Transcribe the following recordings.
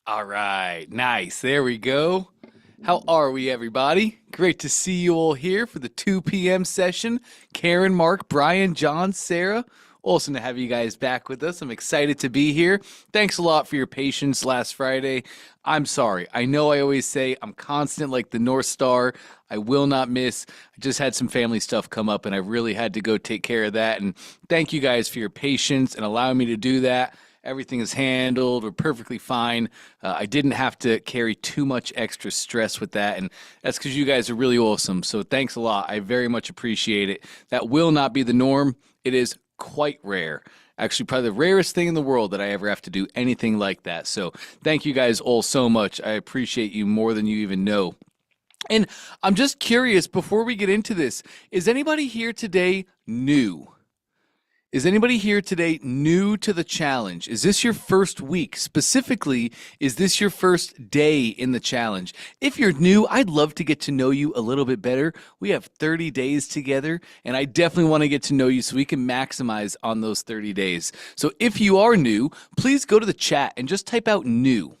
All right, nice. There we go. How are we, everybody? Great to see you all here for the 2 p.m. session. Karen, Mark, Brian, John, Sarah. Awesome to have you guys back with us. I'm excited to be here. Thanks a lot for your patience last Friday. I'm sorry. I know I always say I'm constant like the North Star. I will not miss. I just had some family stuff come up and I really had to go take care of that. And thank you guys for your patience and allowing me to do that. Everything is handled. We're perfectly fine. I didn't have to carry too much extra stress with that. And that's because you guys are really awesome. So thanks a lot. I very much appreciate it. That will not be the norm. It is quite rare. Actually, probably the rarest thing in the world that I ever have to do anything like that. So thank you guys all so much. I appreciate you more than you even know. And I'm just curious before we get into this, is anybody here today new? Is anybody here today new to the challenge? Is this your first week? Specifically, is this your first day in the challenge? If you're new, I'd love to get to know you a little bit better. We have 30 days together, and I definitely want to get to know you so we can maximize on those 30 days. So if you are new, please go to the chat and just type out new.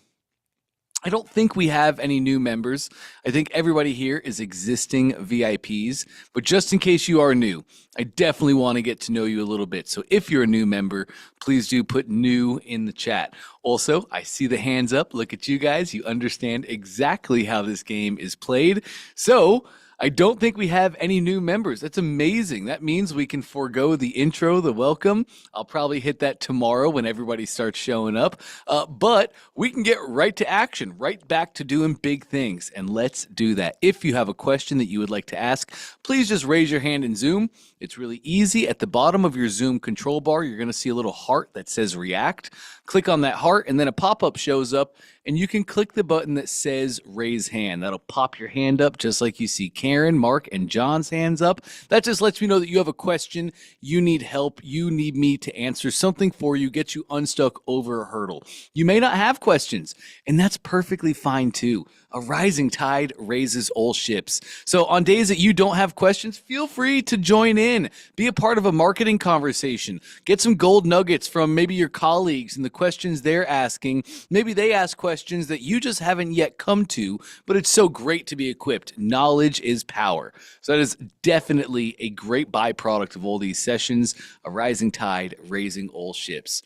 I don't think we have any new members. I think everybody here is existing VIPs. But just in case you are new, I definitely want to get to know you a little bit. So if you're a new member, please do put new in the chat. Also, I see the hands up. Look at you guys. You understand exactly how this game is played. So I don't think we have any new members. That's amazing. That means we can forego the intro, the welcome. I'll probably hit that tomorrow when everybody starts showing up. But we can get right to action, right back to doing big things. And let's do that. If you have a question that you would like to ask, please just raise your hand in Zoom. It's really easy. At the bottom of your Zoom control bar, you're going to see a little heart that says react. Click on that heart, and then a pop-up shows up, and you can click the button that says raise hand. That'll pop your hand up just like you see Karen, Mark, and John's hands up. That just lets me know that you have a question, you need help, you need me to answer something for you, get you unstuck over a hurdle. You may not have questions, and that's perfectly fine too. A rising tide raises all ships. So on days that you don't have questions, feel free to join in. Be a part of a marketing conversation. Get some gold nuggets from maybe your colleagues and the questions they're asking. Maybe they ask questions that you just haven't yet come to, but it's so great to be equipped. Knowledge is power. So that is definitely a great byproduct of all these sessions. A rising tide raising all ships.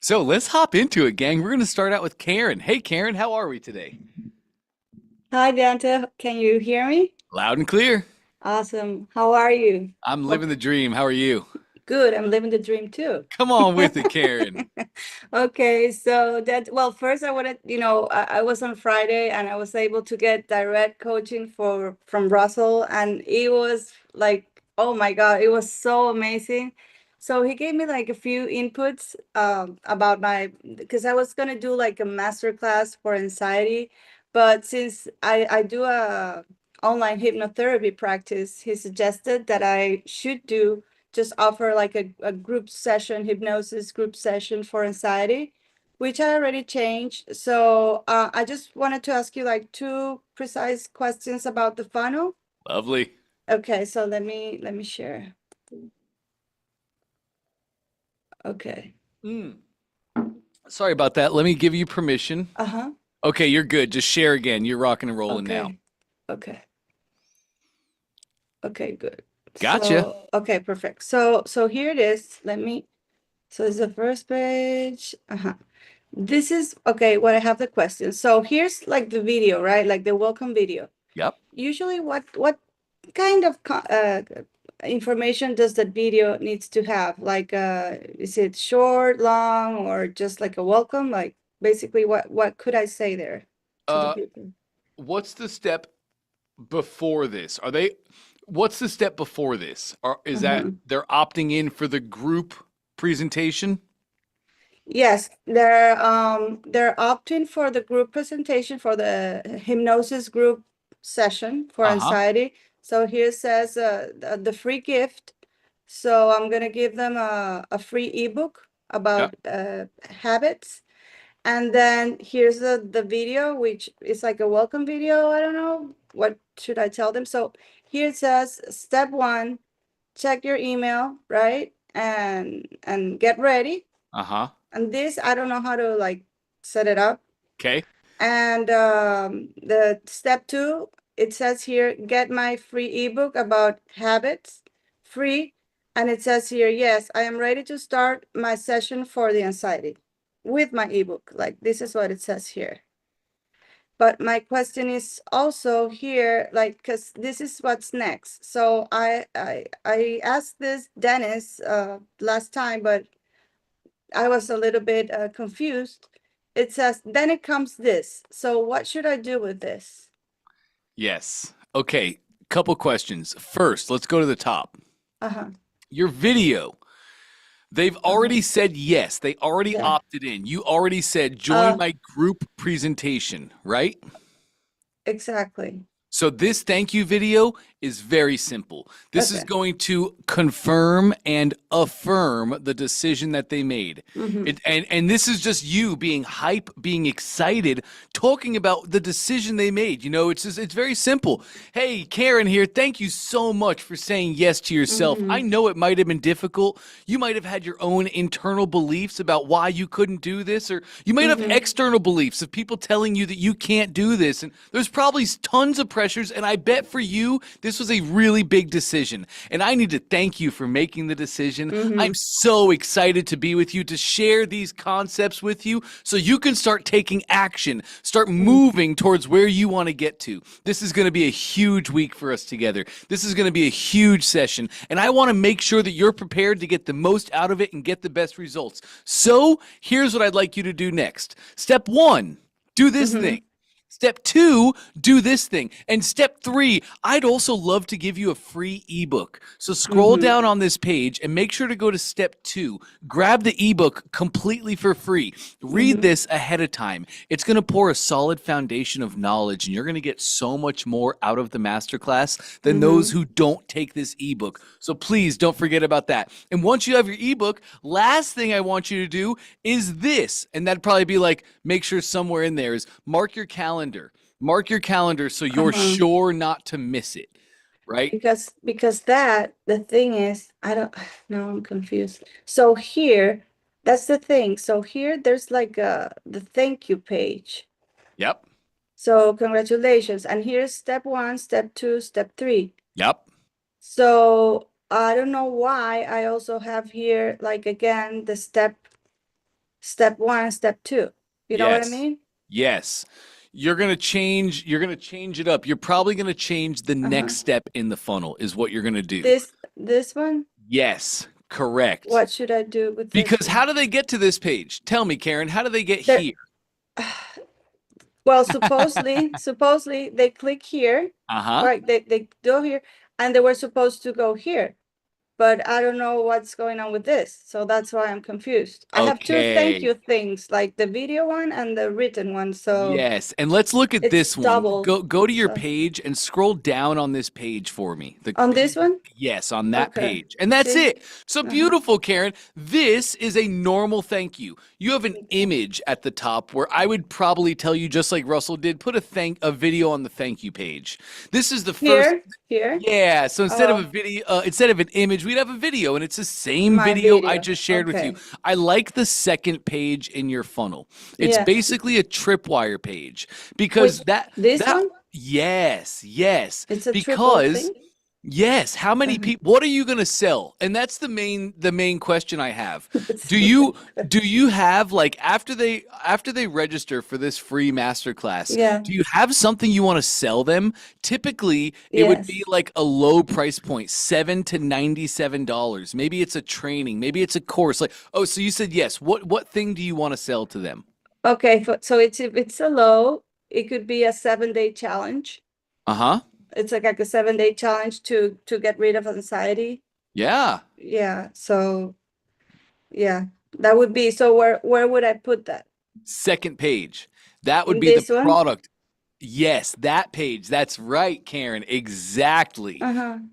So let's hop into it, gang. We're going to start out with Karen. Hey, Karen, how are we today? Hi, Dante. Can you hear me? Loud and clear. Awesome. How are you? I'm Well, living the dream. How are you? good. I'm living the dream too. Come on with it, Karen. Okay, so well, first I wanted, I was on Friday and I was able to get direct coaching from Russell, and it was like, oh my God, it was so amazing. So he gave me like a few inputs about because I was gonna do like a master class for anxiety, but since I do a online hypnotherapy practice, he suggested that I should just offer like a group session, hypnosis group session for anxiety, which I already changed. So I just wanted to ask you like two precise questions about the funnel. Lovely. Okay, so let me share. Okay. Mm. Sorry about that. Let me give you permission. Uh-huh. Okay, you're good. Just share again. You're rocking and rolling now. Okay. Okay. Okay, good. Gotcha. So, okay, perfect. So here it is. So it's the first page. Uh-huh. This is okay, what I have the question. So here's like the video, right? Like the welcome video. Yep. Usually what kind of information does that video needs to have? Like is it short, long, or just like a welcome? Like basically what could I say there to the Uh, people? what's the step before this? What's the step before this? Is that Uh-huh. they're opting in for the group presentation? Yes, they're opting for the group presentation for the hypnosis group session for Uh-huh. anxiety. So here says the free gift. So I'm gonna give them a free ebook Yep. about habits. And then here's the video, which is like a welcome video. I don't know, what should I tell them? So here it says step one, check your email, right? And get ready. Uh-huh. And this, I don't know how to like set it up. Okay. And the step 2, it says here, get my free ebook about habits, free. And it says here, yes, I am ready to start my session for the anxiety with my ebook. Like, this is what it says here. But my question is also here, like, because this is what's next. So I asked this Dennis last time, but I was a little bit confused. It says, then it comes this. So what should I do with this? Yes. Okay. Couple questions. First, let's go to the top. Uh-huh. Your video. They've already said yes. They already Yeah. opted in. You already said join my group presentation, right? Exactly. So this thank you video is very simple. This is Okay. going to confirm and affirm the decision that they made. And this is just you being hype, being excited, talking about the decision they made. You know, it's very simple. Hey, Karen here, thank you so much for saying yes to yourself. I know it might have been difficult. You might have had your own internal beliefs about why you couldn't do this, or you might have external beliefs of people telling you that you can't do this. And there's probably tons of pressures, and I bet for you, this was a really big decision, and I need to thank you for making the decision. I'm so excited to be with you, to share these concepts with you so you can start taking action, start moving towards where you want to get to. This is going to be a huge week for us together. This is going to be a huge session, and I want to make sure that you're prepared to get the most out of it and get the best results. So here's what I'd like you to do next. Step 1, do this thing. Step 2, do this thing. And step 3, I'd also love to give you a free ebook. So scroll down on this page and make sure to go to step 2. Grab the ebook completely for free. Read this ahead of time. It's going to pour a solid foundation of knowledge, and you're going to get so much more out of the masterclass than those who don't take this ebook. So please don't forget about that. And once you have your ebook, last thing I want you to do is this. And that'd probably be like, make sure somewhere in there is mark your calendar. Mark your calendar so you're sure not to miss it, right? Because that, the thing is, I don't, now I'm confused. So here, that's the thing. So here there's like the thank you page. Yep. So congratulations. And here's step 1, step 2, step 3. Yep. So I don't know why I also have here, like, again, the step 1, step 2. You know what I mean? Yes. You're going to change it up. You're probably going to change the next step in the funnel is what you're going to do. This one? Yes, correct. What should I do with this Because one? how do they get to this page? Tell me, Karen, how do they get here? Well, supposedly they click here, right? They go here, and they were supposed to go here, but I don't know what's going on with this, so that's why I'm confused. I have 2 thank you things, like the video one and the written one. So yes, and let's look at it's this one. double. Go to your page and scroll down on this page for me. On this one? Yes, on that Okay. page. And that's See? it. So beautiful, Karen. This is a normal thank you. You have an image at the top where I would probably tell you, just like Russell did, put a video on the thank you page. This is the first. Here? Yeah, so instead of a video, instead of an image, we'd have a video, and it's the same video I just shared with you. I like the second page in your funnel. It's basically a tripwire page because this one? Yes. It's a triple thing? Yes, how many people, what are you going to sell? And that's the main question I have. Do you have, like, after they register for this free masterclass, do you have something you want to sell them? Typically, it would be like a low price point, $7 to $97. Maybe it's a training, maybe it's a course. Like, oh, so you said yes. What thing do you want to sell to them? Okay, so if it's a low, it could be a 7-day challenge. It's like a 7-day challenge to get rid of anxiety. Yeah. Yeah. So yeah, that would be, so where would I put that? Second page. That would In be this the one? product. Yes, that page. That's right, Karen. Exactly.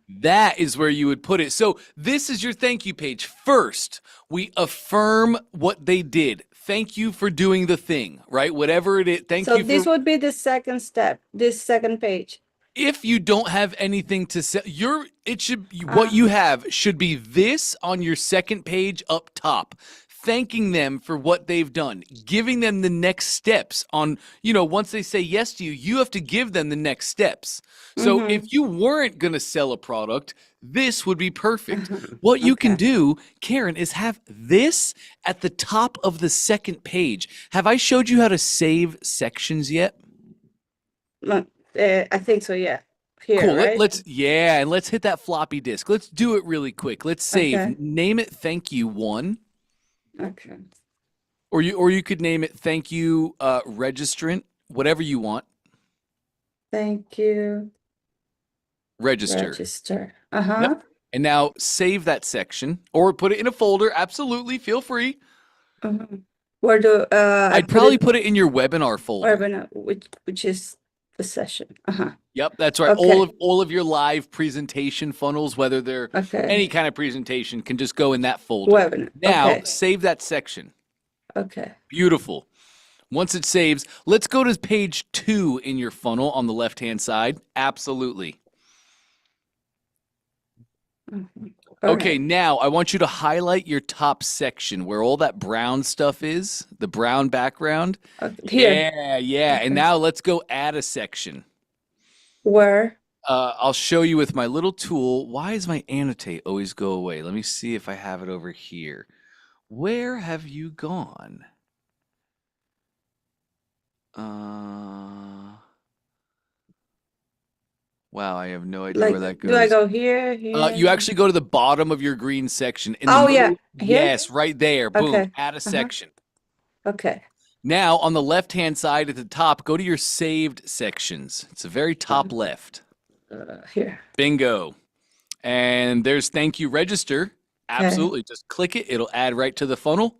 That is where you would put it. So this is your thank you page. First, we affirm what they did. Thank you for doing the thing, right? Whatever it is. Thank you. So this would be the second step, this second page. If you don't have anything to say, what you have should be this on your second page up top. thanking them for what they've done, giving them the next steps on, once they say yes to you, you have to give them the next steps. So if you weren't going to sell a product, this would be perfect. What you can do, Karen, is have this at the top of the second page. Have I showed you how to save sections yet? I think so, yeah. Here, Cool. right? And let's hit that floppy disk. Let's do it really quick. Let's save. Okay. Name it thank you 1. Okay. Or you could name it thank you registrant, whatever you want. Thank you. Register. Uh-huh. Yep. And now save that section or put it in a folder. Absolutely. Feel free. Where do I'd probably put it in your webinar folder. webinar, which is the session. Yep, that's right. Okay. All of your live presentation funnels, whether they're any kind of presentation, can just go in that folder. Webinar. Now, save that section. Okay. Beautiful. Once it saves, let's go to page 2 in your funnel on the left-hand side. Absolutely. Okay, now I want you to highlight your top section where all that brown stuff is, the brown background. Here. Yeah. And now let's go add a section. Where? I'll show you with my little tool. Why does my annotate always go away? Let me see if I have it over here. Where have you gone? Wow, I have no idea where that goes. Do I go here? You actually go to the bottom of your green section. Yeah. Here? Yes, right there. Boom. Okay. Add a section. Okay. Now, on the left-hand side at the top, go to your saved sections. It's the very top left. Here. Bingo. And there's thank you register. Absolutely. Just click it. It'll add right to the funnel.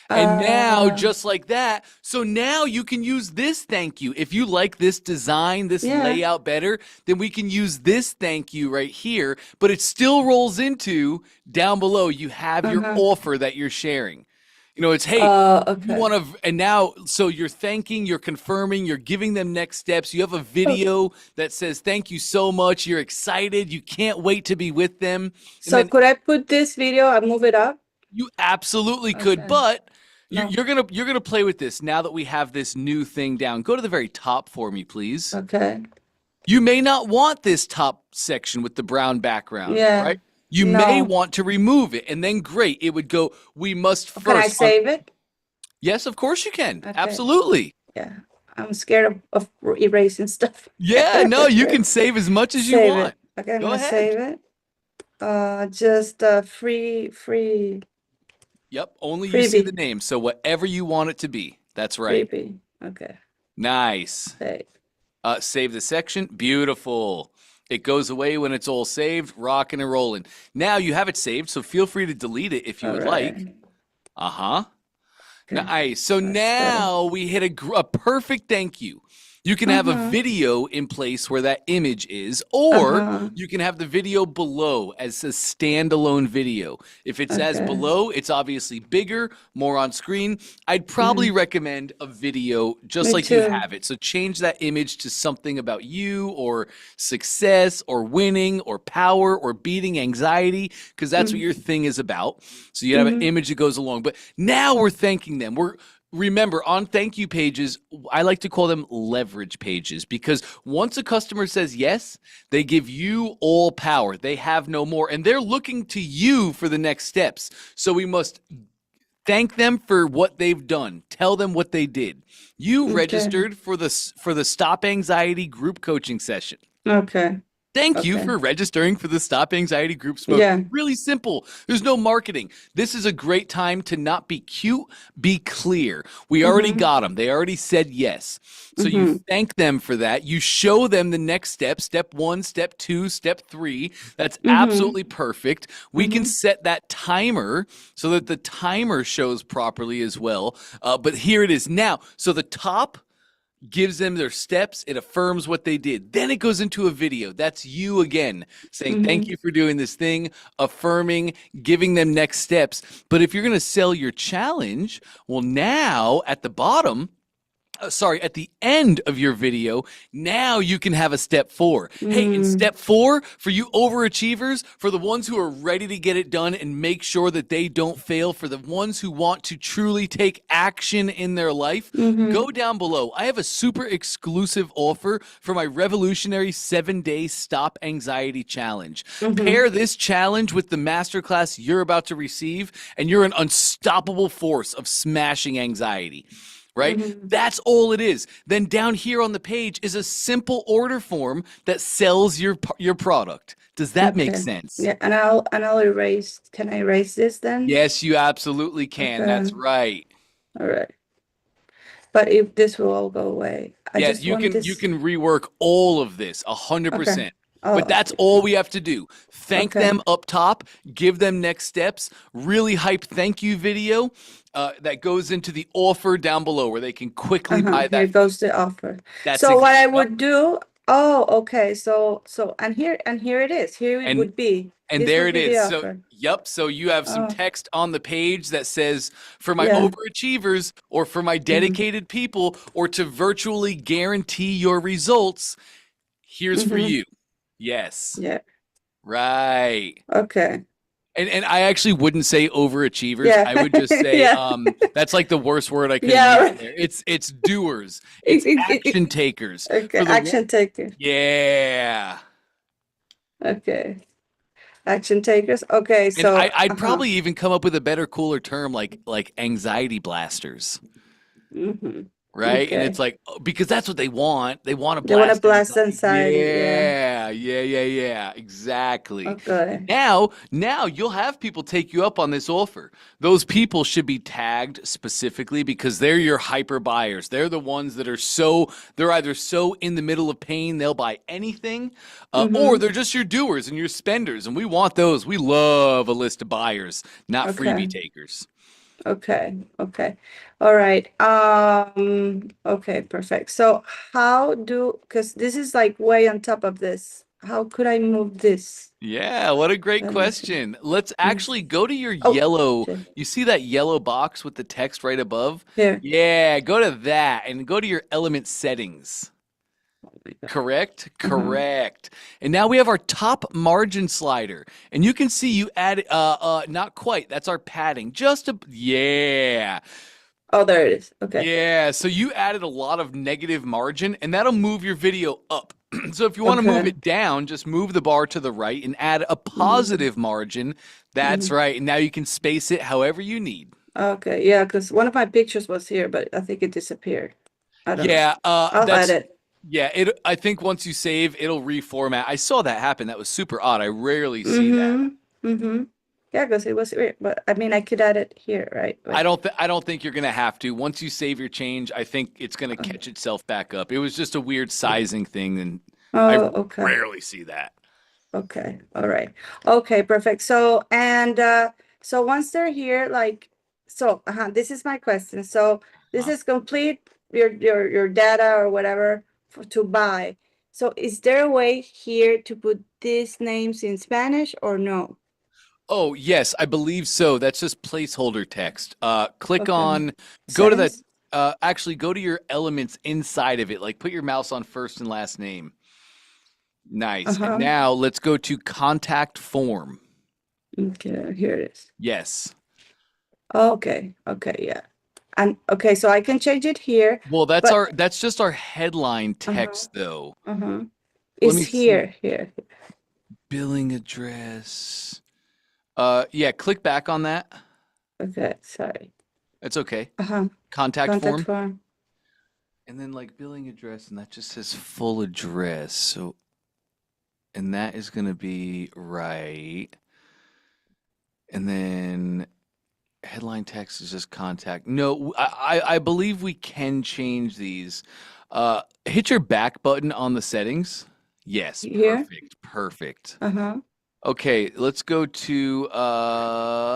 And now, just like that, so now you can use this thank you. If you like this design, this layout better, then we can use this thank you right here, but it still rolls into down below. You have your offer that you're sharing. It's, hey, you want to, and now, so you're thanking, you're confirming, you're giving them next steps. You have a video that says, thank you so much. You're excited. You can't wait to be with them. So could I put this video and move it up? You absolutely could, but you're gonna play with this now that we have this new thing down. Go to the very top for me, please. Okay. You may not want this top section with the brown background, right? You may want to remove it, and then great, it would go, we must first. Can I save it? Yes, of course you can. Okay. Absolutely. Yeah. I'm scared of erasing stuff. Yeah, no, you can save as much as you want. Okay, I'm gonna save it. Just free. Yep, only you see the name. So whatever you want it to be. That's right. Freebie. Okay. Nice. Save. Save the section. Beautiful. It goes away when it's all saved, rocking and rolling. Now you have it saved, so feel free to delete it if you would like. Okay. Nice. So now we hit a perfect thank you. You can have a video in place where that image is, or you can have the video below as a standalone video. If it says below, it's obviously bigger, more on screen. I'd probably recommend a video just like you have it. So change that image to something about you or success or winning or power or beating anxiety, because that's what your thing is about. So you have an image that goes along. But now we're thanking them. Remember, on thank you pages, I like to call them leverage pages, because once a customer says yes, they give you all power. They have no more, and they're looking to you for the next steps. So we must thank them for what they've done. Tell them what they did. You registered for the Stop Anxiety group coaching session. Okay. Thank you for registering for the Stop Anxiety Group Smoke. Yeah. Really simple. There's no marketing. This is a great time to not be cute, be clear. We already got them. They already said yes. So you thank them for that. You show them the next step, step 1, step 2, step 3. That's absolutely perfect. We can set that timer so that the timer shows properly as well. But here it is now. So the top gives them their steps. It affirms what they did. Then it goes into a video. That's you again saying, thank you for doing this thing, affirming, giving them next steps. But if you're going to sell your challenge, well, now at the bottom, sorry, at the end of your video, now you can have a step 4. Hey, in Mm, step 4, for you overachievers, for the ones who are ready to get it done and make sure that they don't fail, for the ones who want to truly take action in their life, mm-hmm, go down below. I have a super exclusive offer for my revolutionary 7-day Stop Anxiety Challenge. mm-hmm, Pair this challenge with the masterclass you're about to receive, and you're an unstoppable force of smashing anxiety. Right? mm-hmm. That's all it is. Then down here on the page is a simple order form that sells your product. Does that make Okay. sense? Yeah, and I'll erase. Can I erase this then? Yes, you absolutely can. That's Okay. right. All right. But if this will all go away, I Yeah, just want you this. can rework all of this Okay. 100%. But Oh, that's all we have to do. Thank okay. them up top, give them next steps, really hype thank you video that goes into the offer down below where they can quickly Uh-huh. buy Here that. goes the offer. That's So what exactly. I would do, oh, okay. So and here it is. Here it And would be. And This there would it be the is. So, offer. yep. So you have some Oh, text on the page that says, for my yeah. overachievers or for my Mm-hmm. dedicated people or to virtually guarantee your results, here's for Mm-hmm. you. Yes. Yeah. Right. Okay. And I actually wouldn't say overachievers. Yeah. I would just say Yeah. that's like the worst word I could have Yeah. used there. It's doers. It's It- action takers. okay. For the Action taker. yeah. Okay. Action takers. Okay. And So, I'd uh-huh. probably even come up with a better, cooler term like anxiety blasters, Mm-hmm. right? And Okay. it's like because that's what they want. They want to They want to blast blast anxiety. anxiety. Yeah. Yeah. Exactly. Okay. Now you'll have people take you up on this offer. Those people should be tagged specifically because they're your hyper buyers. They're the ones that are they're either so in the middle of pain they'll buy anything, or Mm-hmm. they're just your doers and your spenders, and we want those. We love a list of buyers, not freebie Okay. takers. Okay. Okay. All right. Okay, perfect. So because this is like way on top of this. How could I move this? Yeah, what a great Let me see. question. Let's Mm. actually go to your Oh, yellow. shit. You see that yellow box with the text right above? Here. Yeah, go to that and go to your element settings. Oh my God. Correct? Uh-huh. Correct. And now we have our top margin slider. And you can see you add not quite. That's our padding. Yeah. Oh, there it is. Okay. Yeah, so you added a lot of negative margin and that'll move your video up. So if you want to move Okay. it down, just move the bar to the right and add a Mm-hmm. positive margin. That's Mm-hmm. right. And now you can space it however you need. Okay. Yeah, because one of my pictures was here, but I think it disappeared. I don't know. Yeah, I'll add it. I think once you save, it'll reformat. I saw that happen. That was super odd. I rarely see that. Mm-hmm. Mm-hmm. Yeah, because it was weird. But I mean, I could add it here, right? Wait. I don't think you're gonna have to. Once you save your change, I think it's gonna catch itself back up. It was just a weird sizing thing, and I Oh, okay. rarely see that. Okay. All right. Okay, perfect. So, so once they're here, this is my question. So this Huh? is complete your data or whatever to buy. So is there a way here to put these names in Spanish or no? Oh, yes, I believe so. That's just placeholder text. Click Okay. on, go to the, Settings? actually go to your elements inside of it. Like put your mouse on first and last name. Nice. And Uh-huh. now let's go to contact form. Okay, here it is. Yes. Okay. Okay, yeah. And okay, so I can change it here, Well, but that's just our headline uh-huh. text though. Uh-huh. Let It's me see. here. Billing address. Yeah, click back on that. Okay, sorry. It's okay. Uh-huh. Contact Contact form. form. And then like billing address, and that just says full address. So, and that is gonna be right. And then headline text is just contact. No, I believe we can change these. Hit your back button on the settings. Yes, Here? perfect. Uh-huh. Okay, let's go to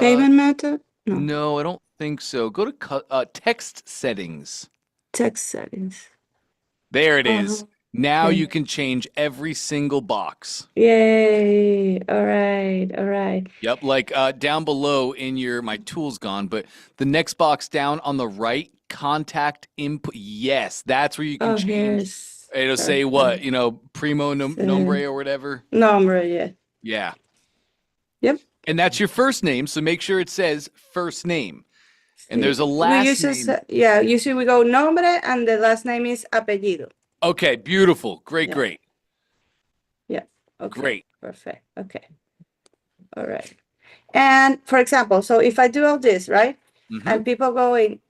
Payment method? No. no, I don't think so. Go to text settings. Text settings. There it Uh-huh. is. Now you Okay. can change every single box. Yay. All right. All right. Yep, like down below in your my tool's gone, but the next box down on the right, contact input. Yes, that's where you can Oh, change. here's It'll say what, perfect. primo So, nombre or whatever. number, yeah. Yeah. Yep. And that's your first name, so make sure it says first name. And See, there's a we last usually name. yeah, usually we go nombre and the last name is apellido. Okay, beautiful. Great, Yeah. great. Yeah. Okay. Great. Perfect. Okay. All right. And for example, so if I do all this, right? Hmm. And people going,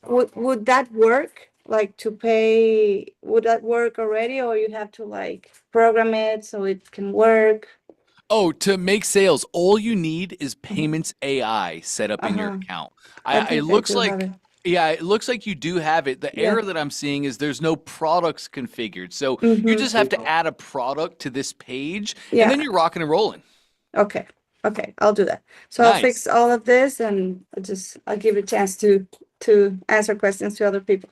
would that work? Like to pay, would that work already, or you have to like program it so it can work? Oh, to make sales, all you need is Uh-huh. Payments AI set up in your Uh-huh. account. I It think I looks do have like, it. yeah, it looks like you do have it. The Yeah. error that I'm seeing is there's no products configured. So you just have Mm-hmm. to add a product to this page, and then Yeah. you're rocking and rolling. Okay. Okay. I'll do that. So I'll Nice. fix all of this and I'll give it a chance to answer questions to other people.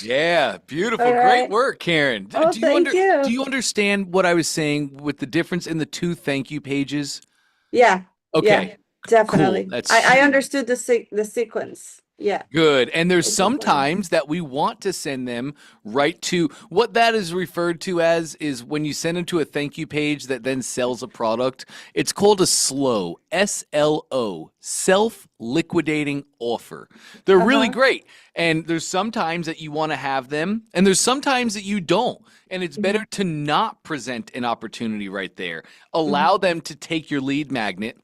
Yeah, beautiful. All Great right. work, Karen. Oh, thank Do you. you understand what I was saying with the difference in the two thank you pages? Yeah. Yeah. Okay, cool. Definitely. That's I huge. understood the sequence. Yeah. Good. And there's It's important. sometimes that we want to send them right to what that is referred to as is when you send them to a thank you page that then sells a product. It's called a SLO, SLO, self liquidating offer. They're really Uh-huh. great. And there's sometimes that you want to have them, and there's sometimes that you don't. And it's better Mhm. to not present an opportunity right there. Mhm. Allow them to take your lead magnet,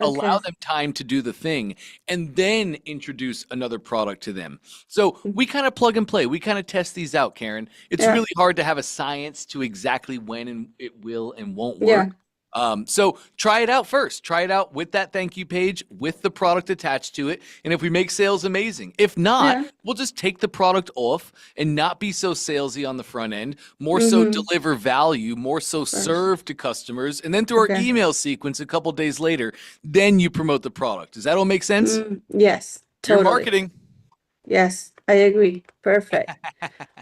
allow Okay. them time to do the thing, and then introduce another product to them. So Mhm. we kind of plug and play. We kind of test these out, Karen. It's Yeah. really hard to have a science to exactly when and it will and won't work. Yeah. So try it out first. Try it out with that thank you page with the product attached to it. And if we make sales, amazing. If not, Yeah. we'll just take the product off and not be so salesy on the front end, more so Mm-hmm. deliver value, more so First. serve to customers. And then through our Okay. email sequence a couple days later, then you promote the product. Does that all make sense? Yes, Your totally. marketing. Yes, I agree. Perfect.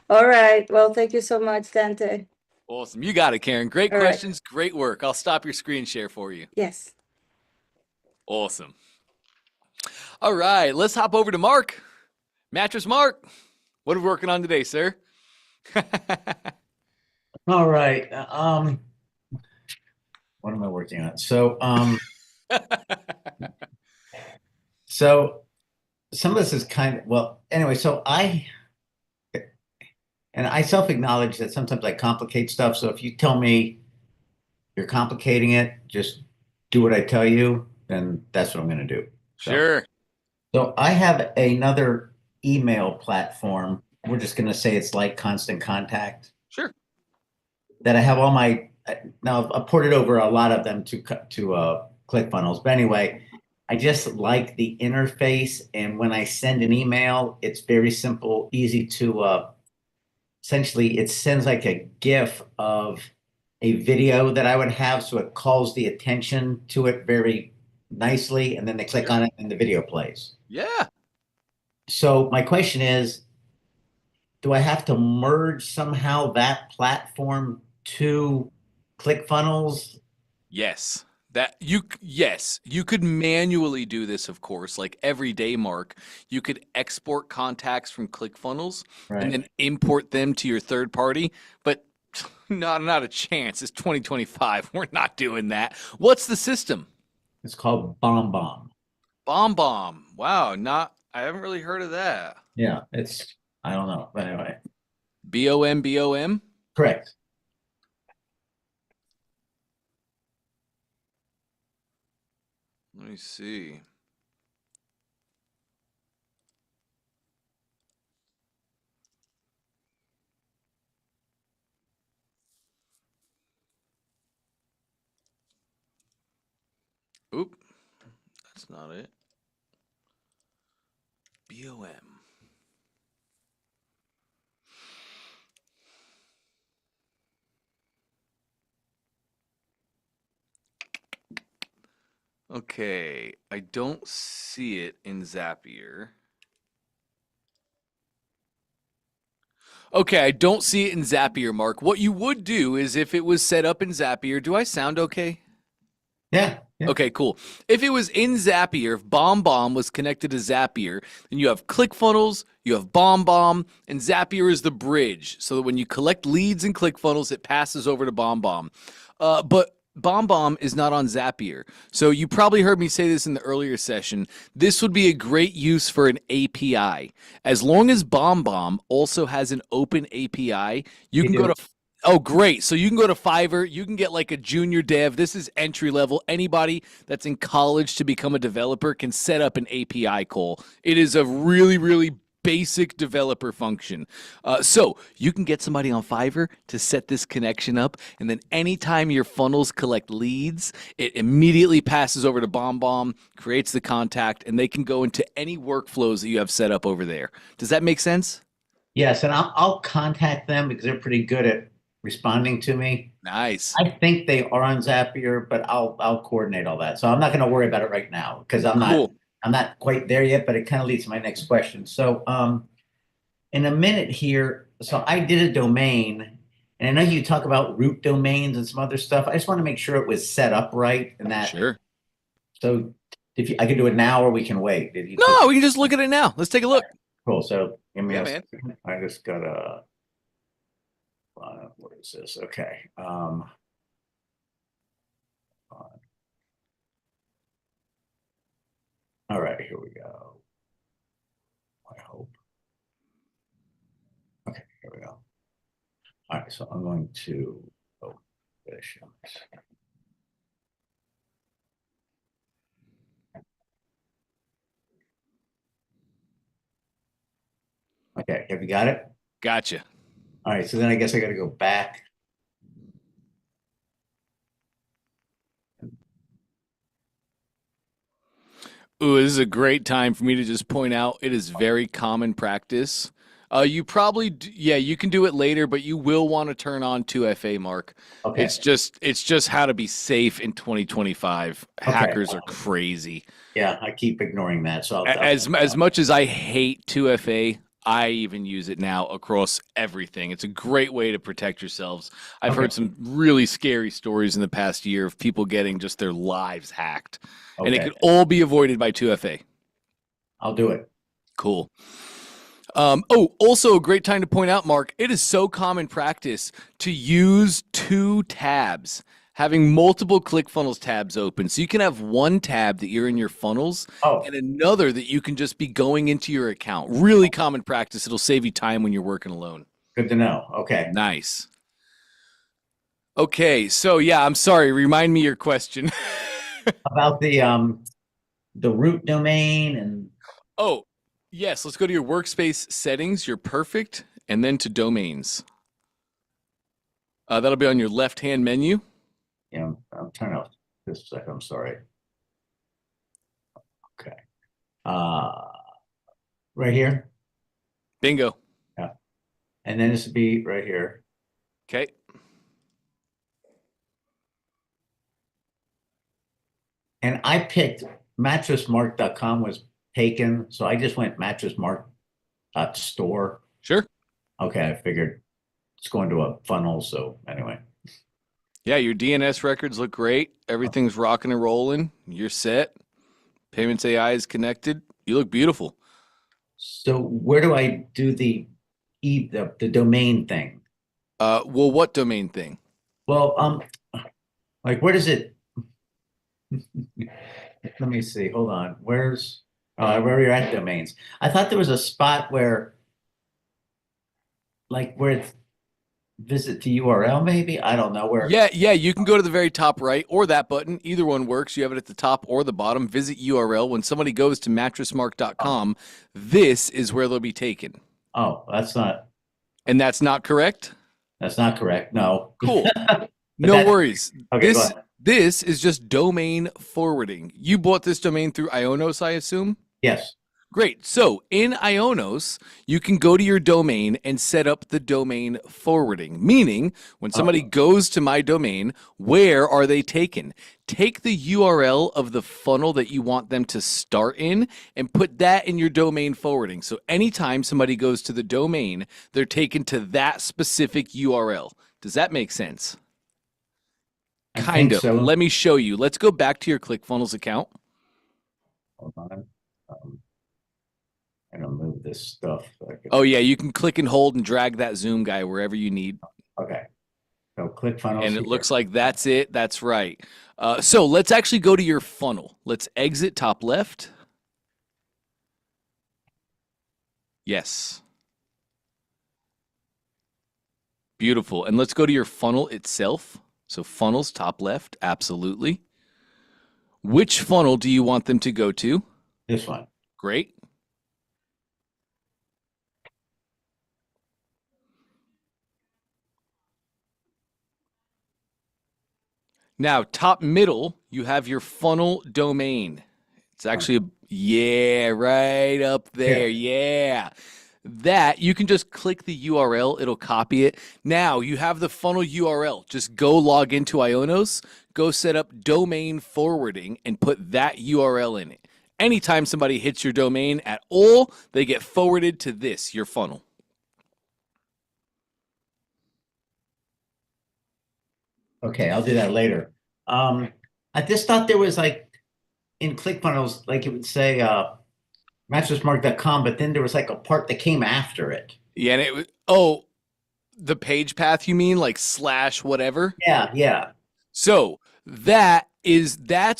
All right. Well, thank you so much, Dante. Awesome. You got it, Karen. Great All right. questions. Great work. I'll stop your screen share for you. Yes. Awesome. All right. Let's hop over to Mark. Mattress Mark. What are we working on today, sir? All right. What am I working on? So some of this is anyway, I self-acknowledge that sometimes I complicate stuff. So if you tell me you're complicating it, just do what I tell you, then that's what I'm going to do. Sure. So I have another email platform. We're just going to say it's like Constant Contact Sure. that I have all my now I've ported over a lot of them to ClickFunnels. But anyway, I just like the interface, and when I send an email, it's very simple, easy to essentially it sends like a GIF of a video that I would have, so it calls the attention to it very nicely, and then they click Sure. on it and the video plays. Yeah. So my question is, do I have to merge somehow that platform to ClickFunnels? Yes. Yes, you could manually do this, of course, like every day, Mark. You could export contacts from ClickFunnels and Right. then import them to your third party, but not a chance. It's 2025. We're not doing that. What's the system? It's called BombBomb. Bomb Bomb. Wow, not I haven't really heard of that. Yeah, I don't know. But anyway, BOM. correct. Let me see. Oop, that's not it. BOM. Okay, I don't see it in Zapier. Okay, I don't see it in Zapier, Mark. What you would do is if it was set up in Zapier, do I sound okay? Yeah. Yeah. Okay, cool. If it was in Zapier, if BombBomb was connected to Zapier, then you have ClickFunnels, you have BombBomb, and Zapier is the bridge. So that when you collect leads in ClickFunnels, it passes over to BombBomb. But BombBomb is not on Zapier. So you probably heard me say this in the earlier session. This would be a great use for an API. As long as BombBomb also has an open API, you You can go do. to Oh, great. So you can go to Fiverr, you can get like a junior dev. This is entry level. Anybody that's in college to become a developer can set up an API call. It is a really, really basic developer function. So you can get somebody on Fiverr to set this connection up, and then anytime your funnels collect leads, it immediately passes over to BombBomb, creates the contact, and they can go into any workflows that you have set up over there. Does that make sense? Yes, and I'll contact them because they're pretty good at responding to me. Nice. I think they are on Zapier, but I'll coordinate all that. So I'm not going to worry about it right now because Cool. I'm not quite there yet, but it kind of leads to my next question. So in a minute here, so I did a domain, and I know you talk about root domains and some other stuff. I just want to make sure it was set up right and that. Sure. So if you, I can do it now or we can wait. Did you No, we can just look at it now. Let's take a look. Cool. So give me Yeah, a man. second. I just got a. What is this? Okay. All right, here we go. I hope. Okay, here we go. All right, so I'm going to this. Okay, have you got it? Gotcha. All right, so then I guess I got to go back. Ooh, this is a great time for me to just point out it is very common practice. You probably, yeah, you can do it later, but you will want to turn on 2FA, Mark. Okay. It's just how to be safe in 2025. Okay. Hackers are crazy. Yeah, I keep ignoring that. So As much as I hate 2FA, I even use it now across everything. It's a great way to protect yourselves. I've heard some really scary stories in the past year of people getting just their lives hacked. And it could all be avoided by 2FA. I'll do it. Cool. Also a great time to point out, Mark, it is so common practice to use two tabs, having multiple ClickFunnels tabs open. So you can have one tab that you're in your funnels and another that you can just be going into your account. Really common practice. It'll save you time when you're working alone. Good to know. Okay. Nice. Okay, so yeah, I'm sorry. Remind me your question. About the root domain and Oh, yes, let's go to your workspace settings, your perfect, and then to domains. That'll be on your left-hand menu. Yeah, I'm turning off this a second. I'm sorry. Okay. Right here. Bingo. Yeah. And then this would be right here. Okay. And I picked mattressmark.com was taken, so I just went mattressmark.store. Sure. Okay, I figured it's going to a funnel, so anyway. Yeah, your DNS records look great. Everything's rocking and rolling. You're set. Payments AI is connected. You look beautiful. So where do I do the domain thing? Well, what domain thing? Well, like where does it? Let me see. Hold on. Where you're at domains? I thought there was a spot where, like, where it's visit the URL. Maybe I don't know where. Yeah. You can go to the very top right or that button. Either one works. You have it at the top or the bottom. Visit URL. When somebody goes to mattressmark.com, this is where they'll be taken. Oh, that's not. And that's not correct? That's not correct. No. Cool. No worries. Okay, go ahead. This is just domain forwarding. You bought this domain through Ionos, I assume? Yes. Great. So in Ionos, you can go to your domain and set up the domain forwarding, meaning when somebody goes to my domain, where are they taken? Take the URL of the funnel that you want them to start in and put that in your domain forwarding. So anytime somebody goes to the domain, they're taken to that specific URL. Does that make sense? I Kind think of. so. Let me show you. Let's go back to your ClickFunnels account. Hold on. I'm gonna move this stuff. So I can, Oh yeah, you can click and hold and drag that Zoom guy wherever you need. okay. So ClickFunnels And it here. looks like that's it. That's right. So let's actually go to your funnel. Let's exit top left. Yes. Beautiful. And let's go to your funnel itself. So funnels, top left. Absolutely. Which funnel do you want them to go to? This one. Great. Now, top middle, you have your funnel domain. It's actually, yeah, right up there. Yeah. That, you can just click the URL, it'll copy it. Now, you have the funnel URL. Just go log into Ionos, go set up domain forwarding, and put that URL in it. Anytime somebody hits your domain at all, they get forwarded to this, your funnel. Okay, I'll do that later. I just thought there was like in ClickFunnels, like it would say mattressmark.com, but then there was like a part that came after it. Yeah, and it was, oh, the page path you mean, like slash whatever? Yeah, yeah. So that's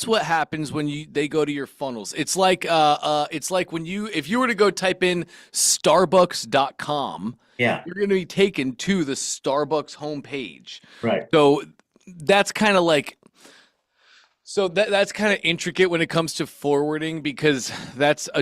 what happens when they go to your funnels. It's like when if you were to go type in starbucks.com, Yeah. you're going to be taken to the Starbucks homepage. Right. So that's kind of like that's kind of intricate when it comes to forwarding because it's I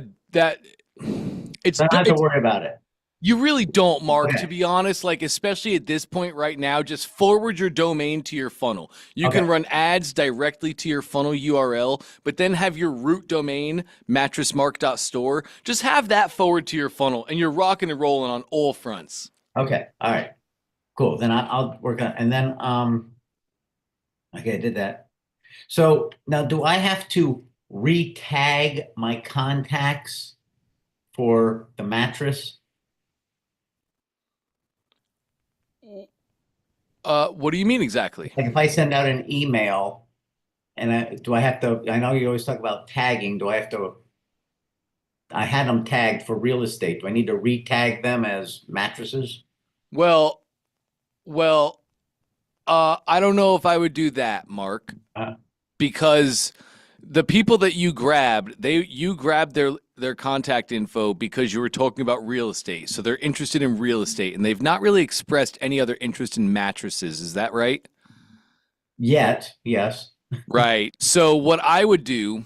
don't have to worry about it. you really don't, Mark, Okay. to be honest, like especially at this point right now, just forward your domain to your funnel. You Okay. can run ads directly to your funnel URL, but then have your root domain, mattressmark.store, just have that forward to your funnel and you're rocking and rolling on all fronts. Okay. All right. Cool. Then I'll work on, and then okay, I did that. So now do I have to re-tag my contacts for the mattress? What do you mean exactly? Like if I send out an email and do I have to, I know you always talk about tagging. Do I have to, I had them tagged for real estate. Do I need to re-tag them as mattresses? Well, I don't know if I would do that, Mark, Uh, because the people that you grabbed, you grabbed their contact info because you were talking about real estate. So they're interested in real estate and they've not really expressed any other interest in mattresses. Is that right? Yet, yes. Right. So what I would do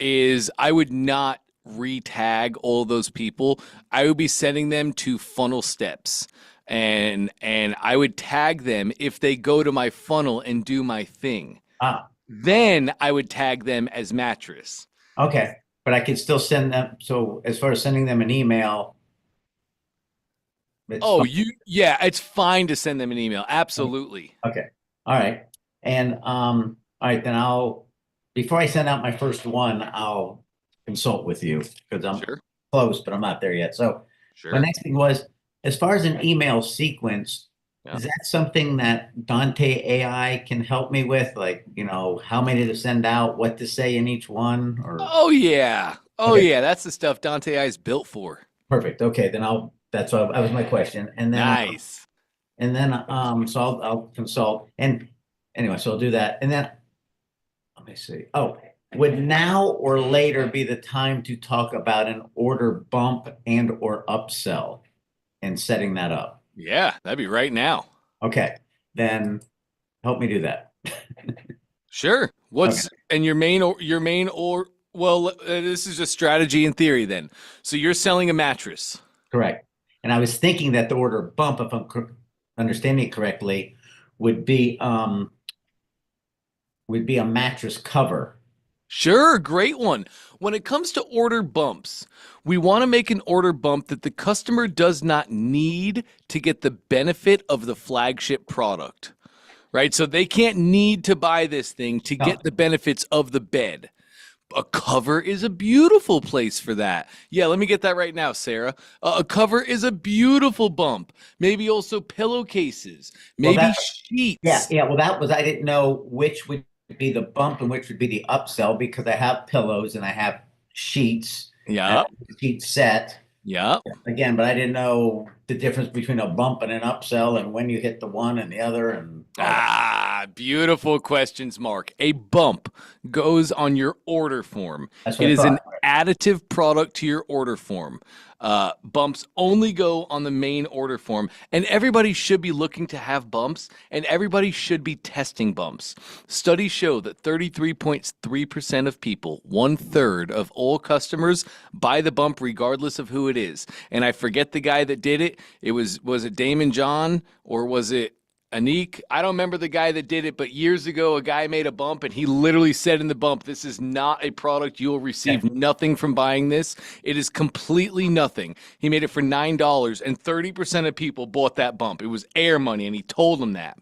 is I would not re-tag all those people. I would be sending them to funnel steps. And I would tag them if they go to my funnel and do my thing. Ah, Then I would tag them as mattress. okay. But I can still send them. So as far as sending them an email, it's Oh, fine. yeah, it's fine to send them an email. Absolutely. Okay. All right. And all right, then before I send out my first one, I'll consult with you because I'm Sure. close, but I'm not there yet. So my Sure. next thing was, as far as an email sequence, Yeah. is that something that Dante AI can help me with? Like, how many to send out, what to say in each one, or Oh yeah. Oh Okay. yeah, that's the stuff Dante I is built for. perfect. Okay, then that's what that was my question. Nice. So I'll consult and anyway, so I'll do that. And then let me see. Oh, would now or later be the time to talk about an order bump and or upsell and setting that up? Yeah, that'd be right now. Okay, then help me do that. Sure. What's and your main well, this is just strategy and theory then. So you're selling a mattress. Correct. And I was thinking that the order bump, if I'm understanding it correctly, would be a mattress cover. Sure, great one. When it comes to order bumps, we want to make an order bump that the customer does not need to get the benefit of the flagship product, right? So they can't need to buy this thing to No. get the benefits of the bed. A cover is a beautiful place for that. Yeah, let me get that right now, Sarah. A cover is a beautiful bump. Maybe also pillowcases, Well, maybe sheets. yeah. Well, that was, I didn't know which would be the bump and which would be the upsell because I have pillows and I have sheets and Yep, a sheet set yep. again, but I didn't know the difference between a bump and an upsell and when you hit the one and the other and all that. Ah, beautiful questions, Mark. A bump goes on your order form. That's It what I is an thought. additive product to your order form. Bumps only go on the main order form, and everybody should be looking to have bumps, and everybody should be testing bumps. Studies show that 33.3% of people, 1/3 of all customers, buy the bump regardless of who it is. And I forget the guy that did it. Was it Damon John or was it Anik? I don't remember the guy that did it, but years ago, a guy made a bump and he literally said in the bump, "This is not a product. You will receive nothing from buying this. It is completely nothing." He made it for $9 and 30% of people bought that bump. It was air money, and he told them that.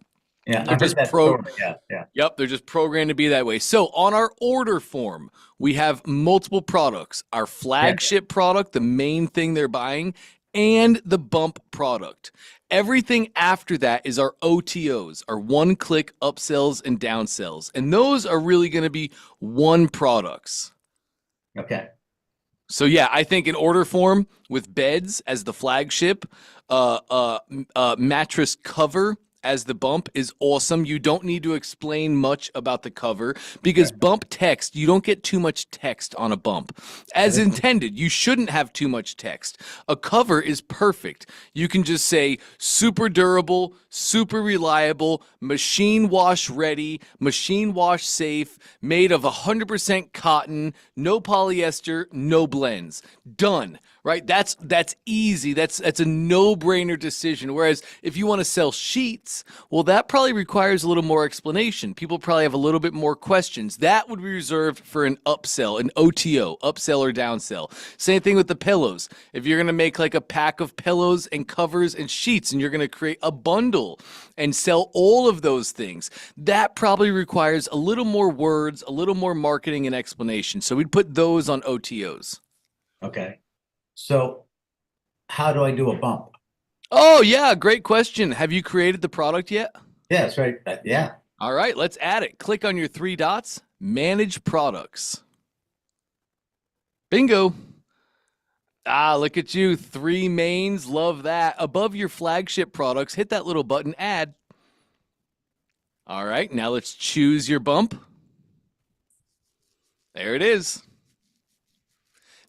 Yeah, They're I heard just that story. Yeah, yeah. Yep, they're just programmed to be that way. So on our order form, we have multiple products. Our flagship product, the main thing they're buying, and the bump product. Everything after that is our OTOs, our one-click upsells and downsells. And those are really going to be one products. Okay. So yeah, I think in order form with beds as the flagship, mattress cover as the bump is awesome. You don't need to explain much about the cover because bump text, you don't get too much text on a bump. As intended, you shouldn't have too much text. A cover is perfect. You can just say super durable, super reliable, machine wash ready, machine wash safe, made of 100% cotton, no polyester, no blends. Done. Right? That's easy. That's a no-brainer decision. Whereas if you want to sell sheets, well, that probably requires a little more explanation. People probably have a little bit more questions. That would be reserved for an upsell, an OTO, upsell or downsell. Same thing with the pillows. If you're going to make like a pack of pillows and covers and sheets and you're going to create a bundle and sell all of those things, that probably requires a little more words, a little more marketing and explanation. So we'd put those on OTOs. Okay. So how do I do a bump? Oh, yeah, great question. Have you created the product yet? Yeah, that's right. Yeah. All right, let's add it. Click on your three dots, manage products. Bingo. Ah, look at you. Three mains. Love that. Above your flagship products, hit that little button, add. All right, now let's choose your bump. There it is.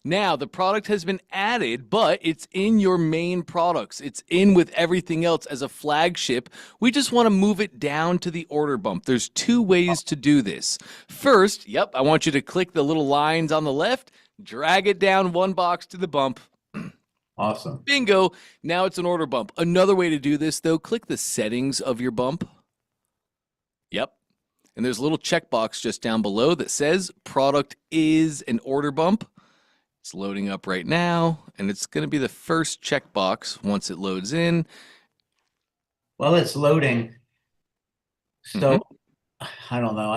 Now, the product has been added, but it's in your main products. It's in with everything else as a flagship. We just want to move it down to the order bump. There's two ways to do this. First, yep, I want you to click the little lines on the left, drag it down one box to the bump. Awesome. Bingo. Now it's an order bump. Another way to do this, though, click the settings of your bump. Yep. And there's a little checkbox just down below that says product is an order bump. It's loading up right now, and it's going to be the first checkbox once it loads in. Well, it's loading. So I don't know.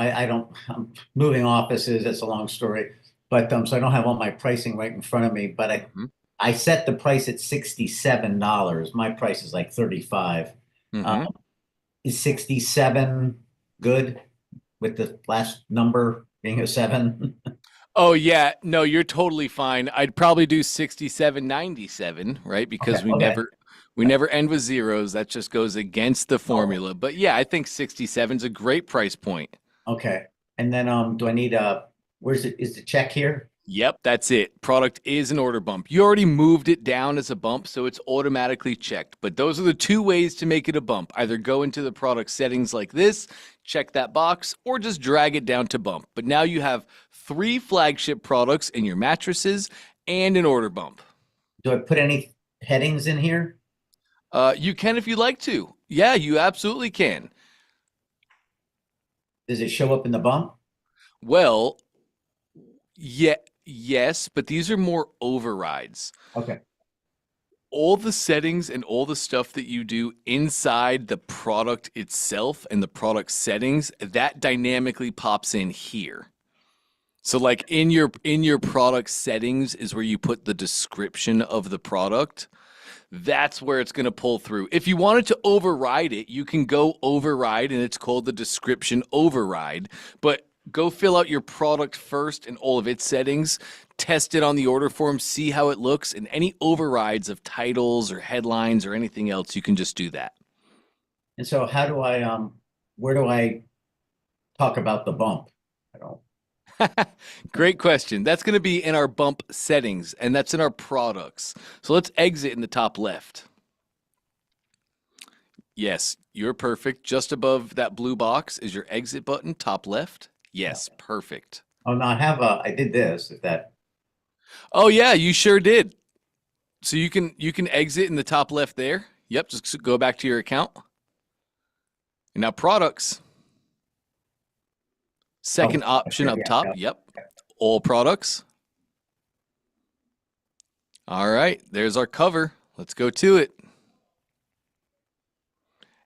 I'm moving offices. It's a long story, but so I don't have all my pricing right in front of me. But I set the price at $67. My price is like 35. Is 67 good with the last number being a 7? Oh yeah, no, you're totally fine. I'd probably do 67.97, right? Because we never end with zeros. That just goes against the formula. But yeah, I think 67 is a great price point. Okay. And then do I need is the check here? Yep, that's it. Product is an order bump. You already moved it down as a bump, so it's automatically checked. But those are the two ways to make it a bump. Either go into the product settings like this, check that box, or just drag it down to bump. But now you have 3 flagship products in your mattresses and an order bump. Do I put any headings in here? You can if you'd like to. Yeah, you absolutely can. Does it show up in the bump? Well, yeah. Yes, but these are more overrides. Okay. All the settings and all the stuff that you do inside the product itself and the product settings, that dynamically pops in here. So like in your product settings is where you put the description of the product. That's where it's going to pull through. If you wanted to override it, you can go override, and it's called the description override. But go fill out your product first and all of its settings, test it on the order form, see how it looks, and any overrides of titles or headlines or anything else, you can just do that. And so how do I where do I talk about the bump? I don't. Great question. That's going to be in our bump settings, and that's in our products. So let's exit in the top left. Yes, you're perfect. Just above that blue box is your exit button, top left. Yes, perfect. Oh no, I did this. If that Oh yeah, you sure did. So you can exit in the top left there. Yep, just go back to your account. And now products. Second option up top. Yep. All products. All right, there's our cover. Let's go to it.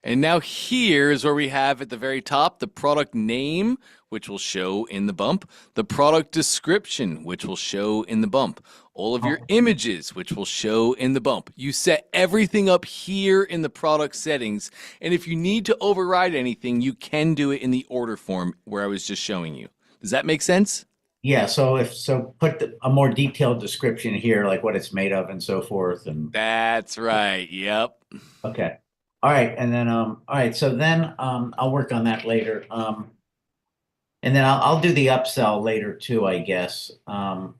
And now here is where we have at the very top the product name, which will show in the bump, the product description, which will show in the bump, all of your images, which will show in the bump. You set everything up here in the product settings. And if you need to override anything, you can do it in the order form where I was just showing you. Does that make sense? Yeah, so put a more detailed description here, like what it's made of and so forth. And That's right. Yep. okay. All right. And then all right, so then I'll work on that later. And then I'll do the upsell later too, I guess. And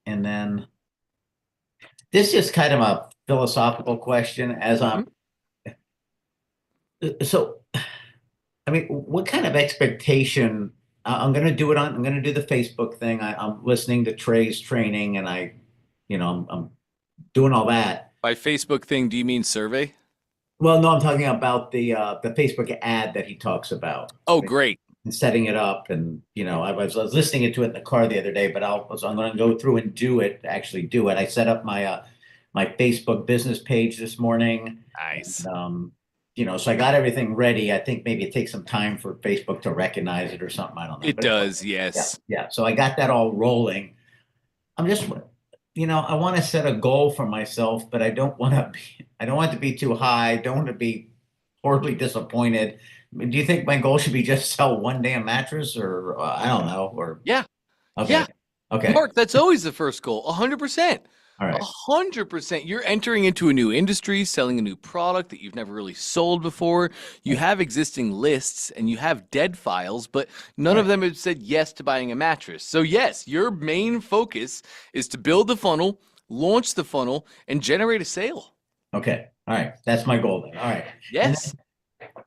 then this is kind of a philosophical question as so I mean, what kind of expectation I'm going to do I'm going to do the Facebook thing. I'm listening to Trey's training and I'm doing all that. By Facebook thing, do you mean survey? Well, no, I'm talking about the Facebook ad that he talks about. Oh, great. And setting it up, and I was listening to it in the car the other day, but I'm going to go through and actually do it. I set up my my Facebook business page this morning. Nice. And, so I got everything ready. I think maybe it takes some time for Facebook to recognize it or something. I don't know. It does, yes. Yeah. So I got that all rolling. I'm just, I want to set a goal for myself, but I don't want it to be too high. I don't want to be horribly disappointed. I mean, do you think my goal should be just sell one damn mattress, or I don't know, or Yeah. okay, Yeah. okay, Mark, that's always the first goal. 100%. all right, 100%. You're entering into a new industry, selling a new product that you've never really sold before. You have existing lists and you have dead files, but none of them have said yes to buying a mattress. So yes, your main focus is to build the funnel, launch the funnel, and generate a sale. okay, all right. That's my goal then. All right. Yes.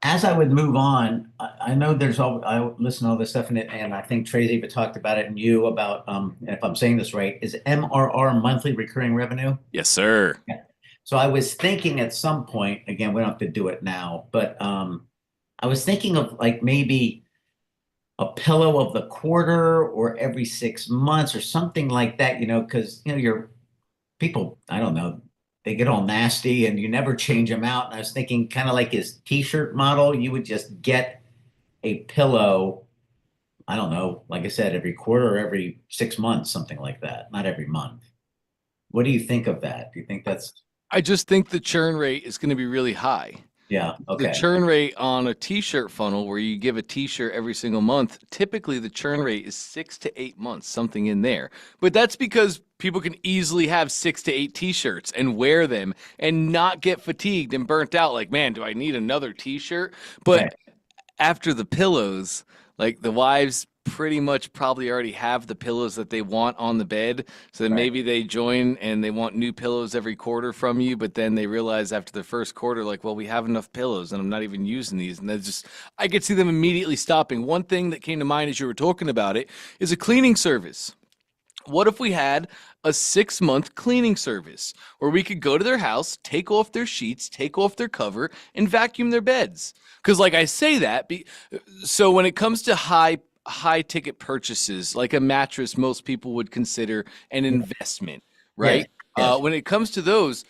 As I would move on, I know I listen to all this stuff in it, and I think Tracy even talked about it, and you about if I'm saying this right, is MRR, monthly recurring revenue? Yes, sir. Yeah. So I was thinking at some point, again, we don't have to do it now, but I was thinking of like maybe a pillow of the quarter or every 6 months or something like that, because your people, I don't know, they get all nasty and you never change them out. And I was thinking kind of like his t-shirt model, you would just get a pillow, I don't know, like I said, every quarter or every 6 months, something like that, not every month. What do you think of that? Do you think that's I just think the churn rate is going to be really high. Yeah, okay. The churn rate on a t-shirt funnel where you give a t-shirt every single month, typically the churn rate is 6 to 8 months, something in there. But that's because people can easily have 6 to 8 t-shirts and wear them and not get fatigued and burnt out. Like, man, do I need another t-shirt? But Right. after the pillows, like the wives pretty much probably already have the pillows that they want on the bed. So then Right. maybe they join and they want new pillows every quarter from you, but then they realize after the first quarter, like, well, we have enough pillows and I'm not even using these. And that's just, I could see them immediately stopping. One thing that came to mind as you were talking about it is a cleaning service. What if we had a 6-month cleaning service where we could go to their house, take off their sheets, take off their cover, and vacuum their beds? Because, like I say that, so when it comes to high ticket purchases, like a mattress, most people would consider an investment, right? Yes. When it comes to those,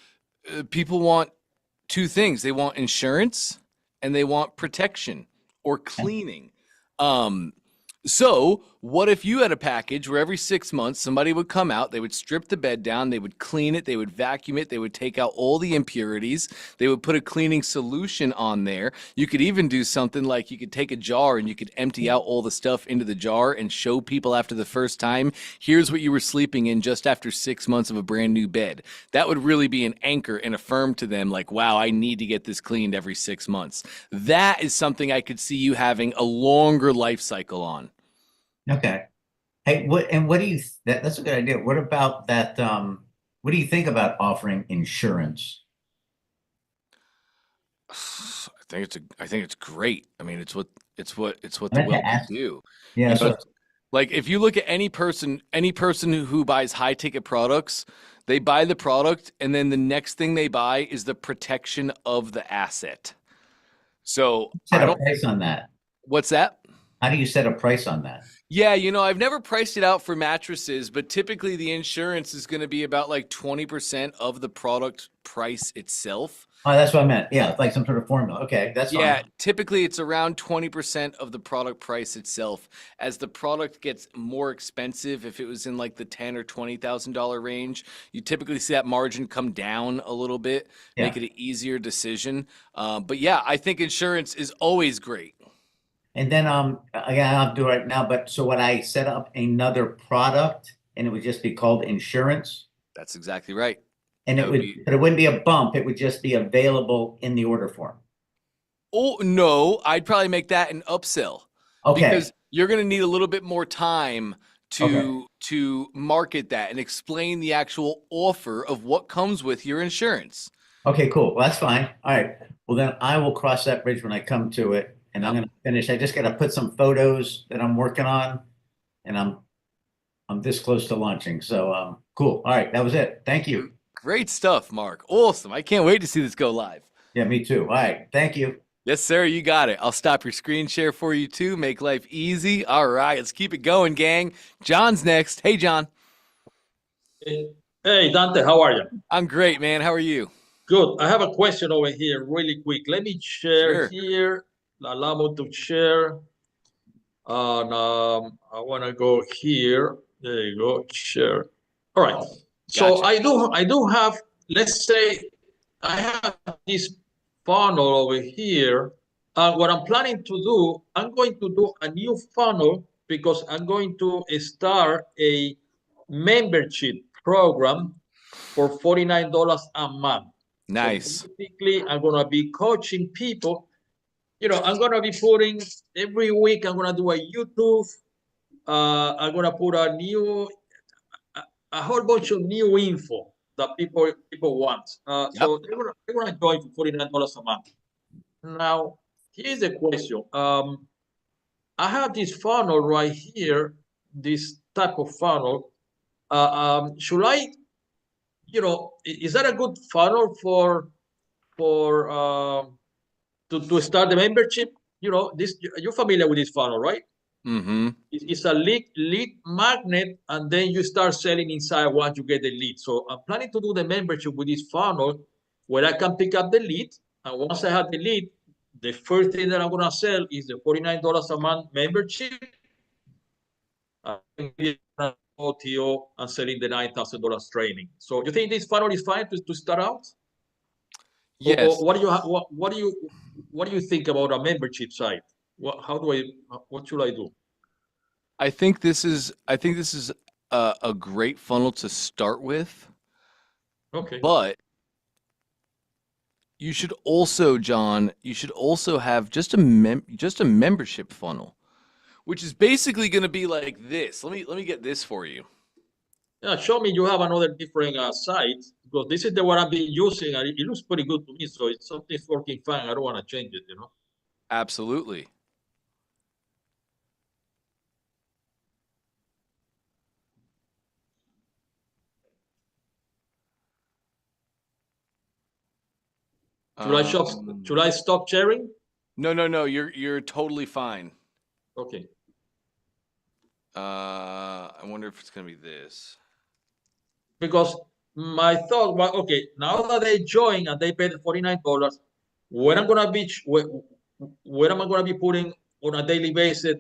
people want two things: they want insurance and they want protection or cleaning. So, what if you had a package where every 6 months somebody would come out, they would strip the bed down, they would clean it, they would vacuum it, they would take out all the impurities, they would put a cleaning solution on there. You could even do something like you could take a jar and you could empty out all the stuff into the jar and show people after the first time, here's what you were sleeping in just after 6 months of a brand new bed. That would really be an anchor and affirm to them, like, wow, I need to get this cleaned every 6 months. That is something I could see you having a longer life cycle on. Okay. Hey, what do you that's a good idea. What about that? What do you think about offering insurance? I think it's great. I mean, it's what I the meant to wealthy ask. do. Yeah, You know, so like if you look at any person who buys high ticket products, they buy the product and then the next thing they buy is the protection of the asset. So set I a don't. price on that. What's that? How do you set a price on that? Yeah, I've never priced it out for mattresses, but typically the insurance is going to be about like 20% of the product price itself. Oh, that's what I meant. Yeah, it's like some sort of formula. Okay, that's Yeah, fine. typically it's around 20% of the product price itself. As the product gets more expensive, if it was in like the $10,000 or $20,000 range, you typically see that margin come down a little bit, make Yeah. it an easier decision. But yeah, I think insurance is always great. And then again, I'll do it right now, but so would I set up another product and it would just be called insurance? That's exactly right. And That it would would, be. but it wouldn't be a bump, it would just be available in the order form. Oh, no, I'd probably make that an upsell Okay. because you're going to need a little bit more time Okay. to market that and explain the actual offer of what comes with your insurance. Okay, cool. Well, that's fine. All right. Well, then I will cross that bridge when I come to it and I'm Yep. going to finish. I just got to put some photos that I'm working on and I'm this close to launching. So, cool. All right. That was it. Thank you. Great stuff, Mark. Awesome. I can't wait to see this go live. Yeah, me too. All right. Thank you. Yes, sir. You got it. I'll stop your screen share for you too. Make life easy. All right. Let's keep it going, gang. John's next. Hey, John. Hey, Dante, how are you? I'm great, man. How are you? Good. I have a question over here really quick. Let me share Sure. here. Allow me to share. And I want to go here. There you go. Share. All right. So Gotcha. I do have, let's say I have this funnel over here. What I'm planning to do, I'm going to do a new funnel because I'm going to start a membership program for $49 a month. Nice. So basically, I'm going to be coaching people. I'm going to be putting every week, I'm going to do a YouTube. I'm going to put a whole bunch of new info that people want. Yep. So they're gonna join for $49 a month. Now, here's the question. I have this funnel right here, this type of funnel. Should I, is that a good funnel for to start the membership? This you're familiar with this funnel, right? Mm-hmm. It's a lead magnet, and then you start selling inside once you get the lead. So I'm planning to do the membership with this funnel where I can pick up the lead, and once I have the lead, the first thing that I'm gonna sell is the $49 a month membership. OTO and selling the $9,000 training. So you think this funnel is fine to start out? Or Yes. what do you think about a membership site? What should I do? I think this is a great funnel to start with, Okay. but you should also, John, have just a membership funnel, which is basically going to be like this. Let me get this for you. Yeah, show me you have another different site, because this is the one I've been using and it looks pretty good to me. So it's something's working fine. I don't want to change it. Absolutely. Should I stop sharing? No. You're totally fine. Okay. I wonder if it's gonna be this. Because my thought was, okay, now that they join and they pay the $49, where am I gonna be putting on a daily basis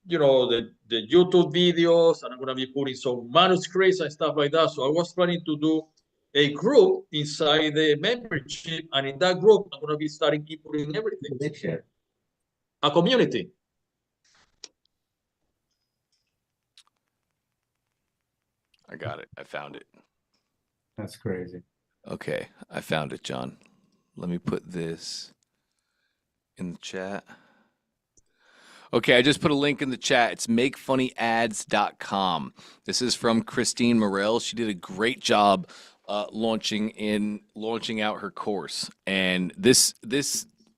the YouTube videos, and I'm gonna be putting some manuscripts and stuff like that. So I was planning to do a group inside the membership, and in that group, I'm gonna be starting inputting everything. A community. I got it. I found it. That's crazy. Okay, I found it, John. Let me put this in the chat. Okay, I just put a link in the chat. It's makefunnyads.com. This is from Christine Morel. She did a great job launching out her course. And this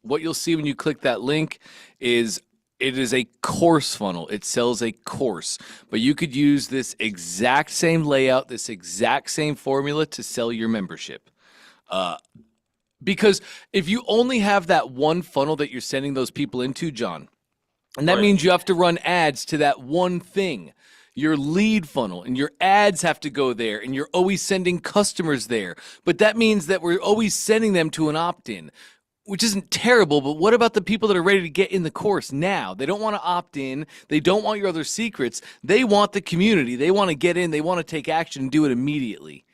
what you'll see when you click that link is it is a course funnel. It sells a course, but you could use this exact same layout, this exact same formula to sell your membership. Because if you only have that one funnel that you're sending those people into, John, and that means you have to run ads to that one thing, your lead funnel, and your ads have to go there, and you're always sending customers there. But that means that we're always sending them to an opt-in, which isn't terrible, but what about the people that are ready to get in the course now? They don't want to opt in. They don't want your other secrets. They want the community. They want to get in. They want to take action and do it immediately.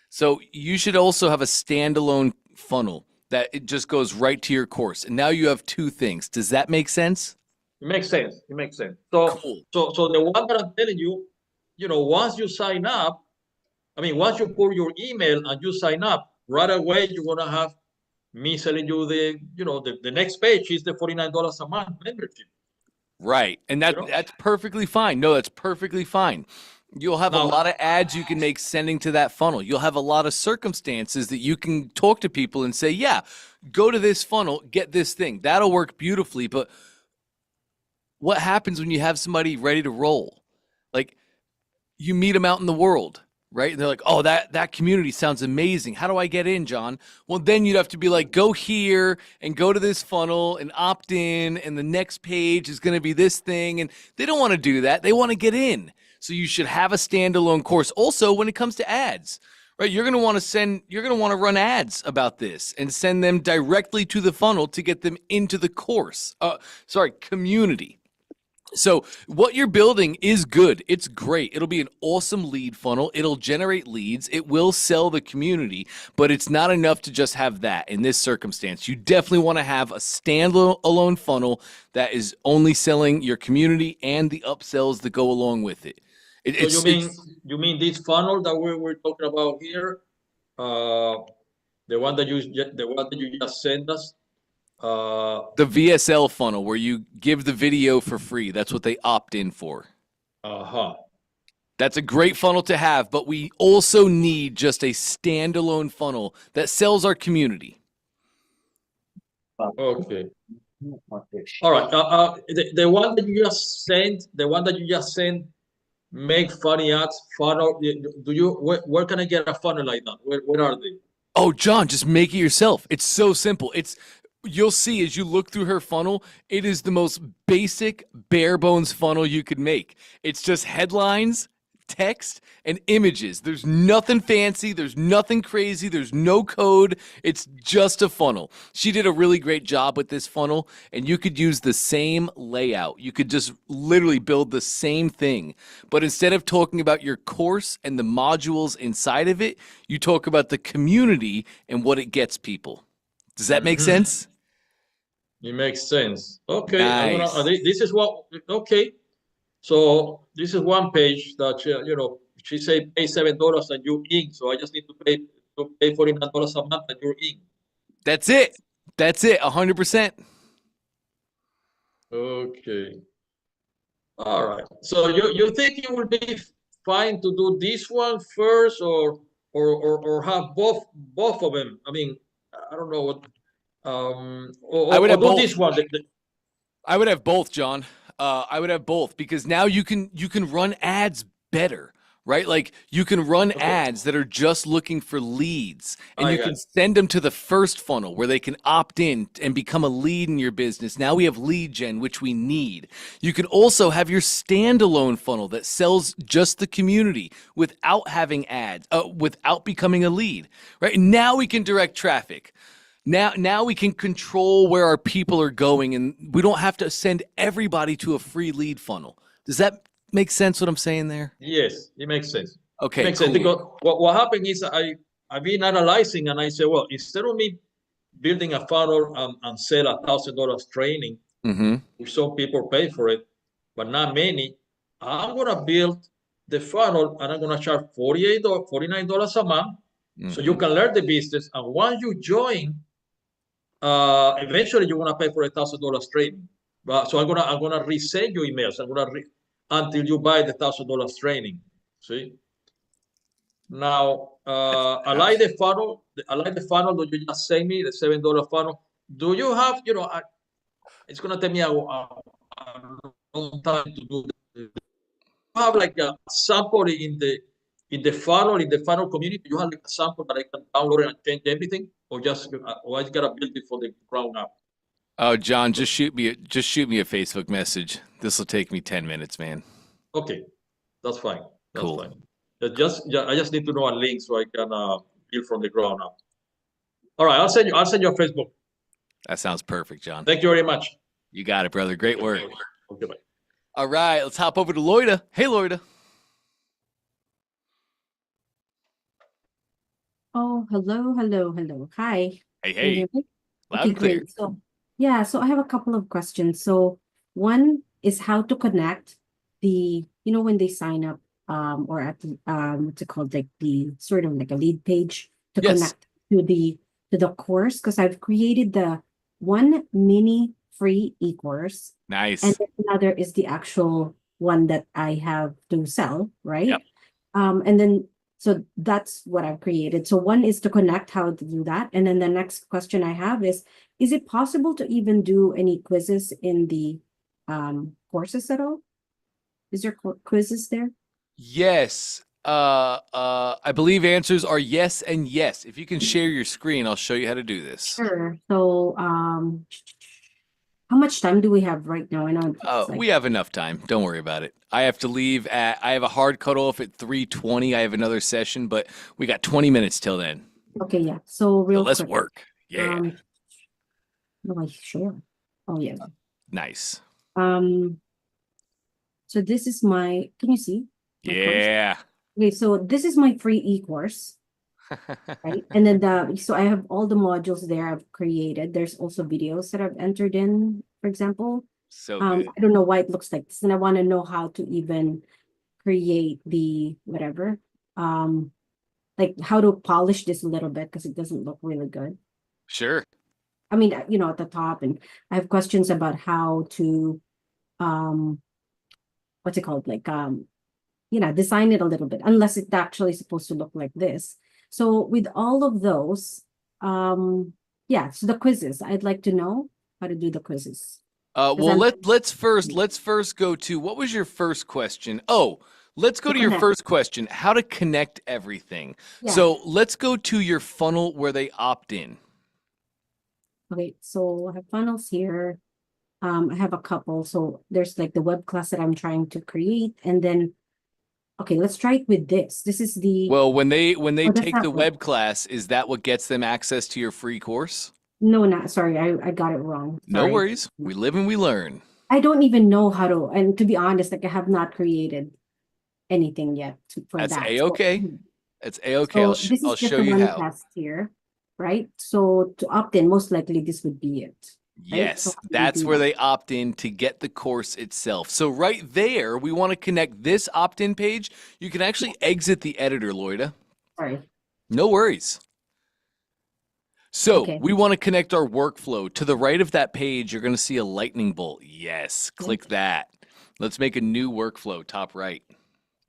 So you should also have a standalone funnel that it just goes right to your course. And now you have two things. Does that make sense? It makes sense. It makes sense. So, Cool. so the one that I'm telling you, once you sign up, once you put your email and you sign up, right away you're gonna have me selling you the next page is the $49 a month membership. Right. And that's perfectly fine. No, that's perfectly fine. You'll have a lot of ads you can make sending to that funnel. You'll have a lot of circumstances that you can talk to people and say, yeah, go to this funnel, get this thing. That'll work beautifully. But what happens when you have somebody ready to roll? Like, you meet them out in the world, right? And they're like, oh, that community sounds amazing. How do I get in, John? Well, then you'd have to be like, go here and go to this funnel and opt in, and the next page is going to be this thing. And they don't want to do that. They want to get in. So you should have a standalone course. Also, when it comes to ads, right? You're going to want to run ads about this and send them directly to the funnel to get them into the course. Community. So what you're building is good. It's great. It'll be an awesome lead funnel. It'll generate leads. It will sell the community, but it's not enough to just have that in this circumstance. You definitely want to have a standalone funnel that is only selling your community and the upsells that go along with it. So you mean this funnel that we're talking about here, the one that you just sent us? The VSL funnel where you give the video for free. That's what they opt in for. That's a great funnel to have, but we also need just a standalone funnel that sells our community. Okay. All right. The one that you just sent, make funny ads funnel. Where can I get a funnel like that? Where are they? Oh, John, just make it yourself. It's so simple. You'll see as you look through her funnel, it is the most basic, bare bones funnel you could make. It's just headlines, text, and images. There's nothing fancy. There's nothing crazy. There's no code. It's just a funnel. She did a really great job with this funnel, and you could use the same layout. You could just literally build the same thing. But instead of talking about your course and the modules inside of it, you talk about the community and what it gets people. Does that make sense? It makes sense. Okay. Nice. This is what. Okay. So this is one page that she said pay $7 and you're in. So I just need to pay $49 a month and you're in. That's it. 100%. Okay. All right. So you think it would be fine to do this one first, or have both of them? I don't know what. I would have both. This one. I would have both, John. I would have both because now you can run ads better, right? Like you can run ads that are just looking for leads, and you can send them to the first funnel where they can opt in and become a lead in your business. Now we have lead gen, which we need. You can also have your standalone funnel that sells just the community without having ads, without becoming a lead, right? Now we can direct traffic. Now we can control where our people are going, and we don't have to send everybody to a free lead funnel. Does that make sense what I'm saying there? Yes, it makes sense. Okay, Makes sense cool. because what happened is I've been analyzing and I say, well, instead of me building a funnel and sell $1,000 training, Mm-hmm. which some people pay for it, but not many, I'm gonna build the funnel and I'm gonna charge $49 a month, so you can learn the business. And once you join, eventually you're gonna pay for $1,000 training. But so I'm gonna resend you emails. Until you buy the $1,000 training. See. Now, I like the funnel. I like the funnel that you just sent me, the $7 funnel. Do you have, it's gonna take me a long time to do. You have like a sample in the funnel community. You have like a sample that I can download and change everything, or I just gotta build it for the ground up. Oh, John, just shoot me a Facebook message. This will take me 10 minutes, man. Okay, that's fine. That's Cool. fine. I just need to know a link so I can build from the ground up. All right, I'll send you a Facebook. That sounds perfect, John. Thank you very much. You got it, brother. Great work. Okay, bye. All right, let's hop over to Loida. Hey, Loida. Oh, hello. Hi. Hey, Can you hear hey. me? Loud Okay, and clear. great. So I have a couple of questions. So one is how to connect when they sign up, or at the, what's it called, like the sort of like a lead page to Yes. connect to the course, because I've created the one mini free e-course, Nice. and then another is the actual one that I have to sell, right? Yep. And then so that's what I've created. So one is to connect how to do that. And then the next question I have is it possible to even do any quizzes in the courses at all? Is there quizzes there? Yes. I believe answers are yes and yes. If you can share your screen, I'll show you how to do this. Sure. So how much time do we have right now? I know it's We have enough time. Don't worry about it. I have to leave I have a hard cutoff at 3:20. I have another session, but we got 20 minutes till then. okay, yeah. So real Let's quick. work. Yeah. Sure. Oh yeah. Nice. So this is my, can you see? my course? Yeah. Okay, so this is my free e-course, right? And then so I have all the modules there I've created. There's also videos that I've entered in, for example. So good. I don't know why it looks like this, and I want to know how to even create the whatever, like how to polish this a little bit because it doesn't look really good. Sure. I mean, at the top, and I have questions about how to, what's it called? Like, design it a little bit, unless it's actually supposed to look like this. So with all of those, so the quizzes, I'd like to know how to do the quizzes. Well, let's first go to, what was your first question? Oh, let's go to your connect. first question, how to connect everything. Yeah. So let's go to your funnel where they opt in. Okay, so I have funnels here. I have a couple. So there's like the web class that I'm trying to create, and then, okay, let's try it with this. This is the, Well, when they that's take not the what- web class, is that what gets them access to your free course? no, not, sorry, I got it wrong. No Sorry. worries. We live and we learn. I don't even know how to, and to be honest, like I have not created anything yet for That's that. A-okay. That's A-okay. So I'll this is I'll just show the you one how. test here, right? So to opt in, most likely this would be it. Yes, So how do we that's do where that? they opt in to get the course itself. So right there, we want to connect this opt-in page. You can actually exit the editor, Loida. Sorry. No worries. So Okay. we want to connect our workflow. To the right of that page, you're going to see a lightning bolt. Yes, click that. Let's make a new workflow, top right.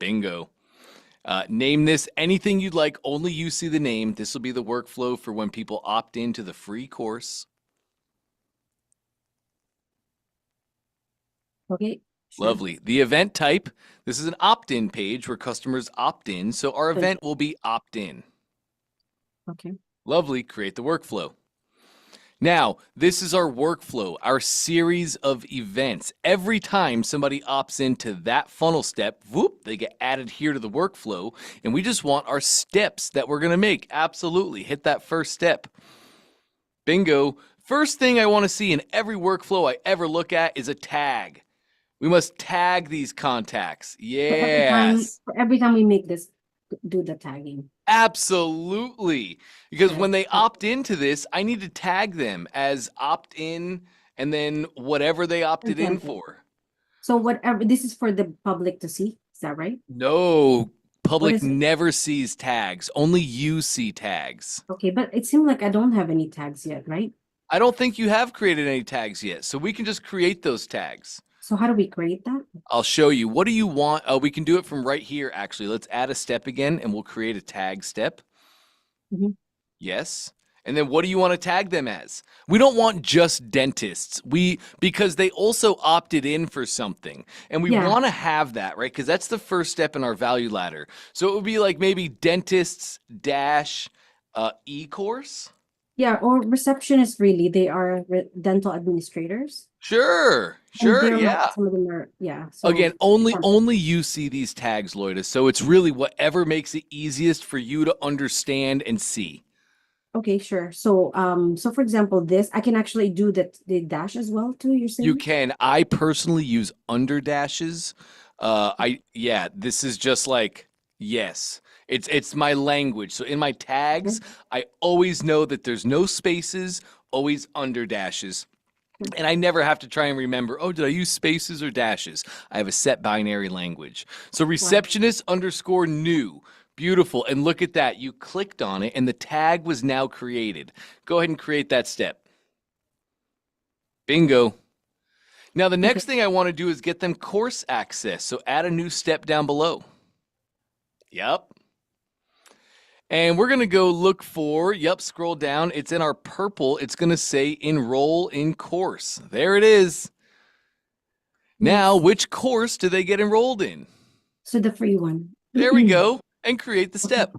Bingo. Name this anything you'd like, only you see the name. This will be the workflow for when people opt into the free course. Okay. Sure. Lovely. The event type, this is an opt-in page where customers opt in, so our Good. event will be opt-in. Okay. Lovely. Create the workflow. Now, this is our workflow, our series of events. Every time somebody opts into that funnel step, whoop, they get added here to the workflow, and we just want our steps that we're going to make. Absolutely. Hit that first step. Bingo. First thing I want to see in every workflow I ever look at is a tag. We must tag these contacts. For Yes. every time we make this, do the tagging. Absolutely. Because Okay. when they opt into this, I need to tag them as opt in and then whatever they opted in Consented. for. So whatever, this is for the public to see. Is that right? No, public is it? never sees tags. Only you see tags. Okay, but it seemed like I don't have any tags yet, right? I don't think you have created any tags yet, so we can just create those tags. So how do we create that? I'll show you. What do you want? Oh, we can do it from right here, actually. Let's add a step again, and we'll create a tag step. Mhm. Yes. And then what do you want to tag them as? We don't want just dentists. Because they also opted in for something. And we Yeah. want to have that, right? Because that's the first step in our value ladder. So it would be like maybe dentists dash e-course. Yeah, or receptionists really, they are dental administrators. Sure. And Sure. they're Yeah. like, some of them are, yeah. So Again, only you see these tags, Loida. So it's really whatever makes it easiest for you to understand and see. okay, sure. So so for example, this I can actually do the dash as well too, you're saying? You can. I personally use under dashes. This is just like yes. It's my language. So in my tags, I always know that there's no spaces, always under dashes. And I never have to try and remember, oh, did I use spaces or dashes? I have a set binary language. So receptionist underscore new. Beautiful. And look at that. You clicked on it and the tag was now created. Go ahead and create that step. Bingo. Now, the next thing I want to do is get them course access. So add a new step down below. Yep. And we're going to go look for, scroll down. It's in our purple. It's going to say enroll in course. There it is. Now, which course do they get enrolled in? So the free one. There we go. And create the step.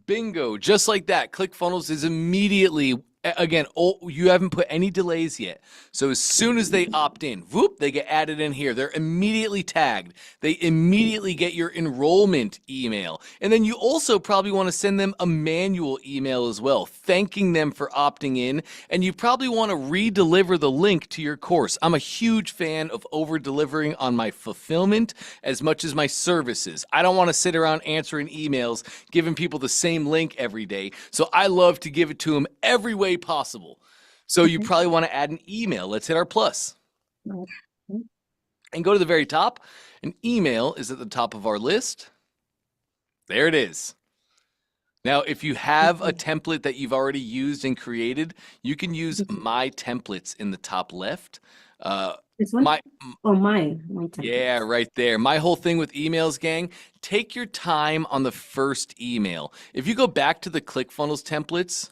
Bingo. Just like that. ClickFunnels is immediately, again, you haven't put any delays yet. So as soon as they opt in, whoop, they get added in here. They're immediately tagged. They immediately get your enrollment email. And then you also probably want to send them a manual email as well, thanking them for opting in. And you probably want to re-deliver the link to your course. I'm a huge fan of over-delivering on my fulfillment as much as my services. I don't want to sit around answering emails, giving people the same link every day. So I love to give it to them every way possible. So you probably want to add an email. Let's hit our plus. And go to the very top. An email is at the top of our list. There it is. Now, if you have a template that you've already used and created, you can use My Templates in the top left. This one? My template. Yeah, right there. My whole thing with emails, gang, take your time on the first email. If you go back to the ClickFunnels templates,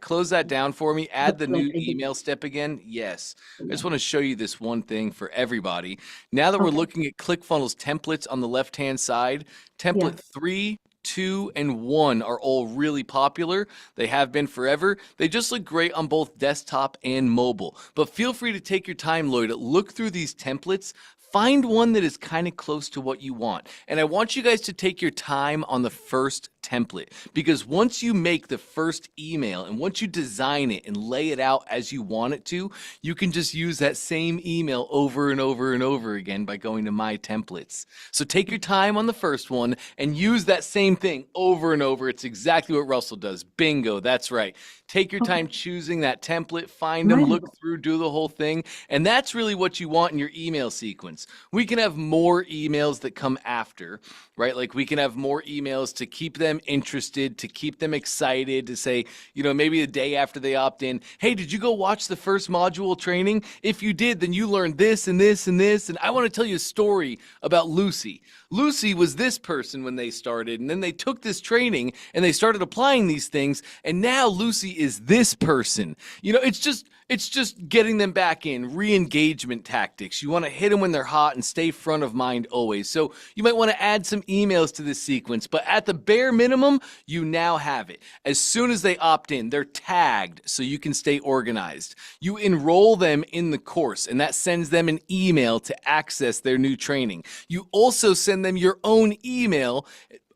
close that down for me. Add the new email step again. Yes. I just want to show you this one thing for everybody. Now that we're looking at ClickFunnels templates on the left-hand side, template 3, 2, and 1 are all really popular. They have been forever. They just look great on both desktop and mobile. But feel free to take your time, Lloyd. Look through these templates. Find one that is kind of close to what you want. And I want you guys to take your time on the first template, because once you make the first email and once you design it and lay it out as you want it to, you can just use that same email over and over and over again by going to My Templates. So take your time on the first one and use that same thing over and over. It's exactly what Russell does. Bingo, that's right. Take your time choosing that template, find them, look through, do the whole thing. And that's really what you want in your email sequence. We can have more emails that come after, right? Like we can have more emails to keep them interested, to keep them excited, to say, maybe the day after they opt in, hey, did you go watch the first module training? If you did, then you learned this and this and this. And I want to tell you a story about Lucy. Lucy was this person when they started, and then they took this training and they started applying these things. And now Lucy is this person. It's just getting them back in, re-engagement tactics. You want to hit them when they're hot and stay front of mind always. So you might want to add some emails to this sequence, but at the bare minimum, you now have it. As soon as they opt in, they're tagged so you can stay organized. You enroll them in the course, and that sends them an email to access their new training. You also send them your own email,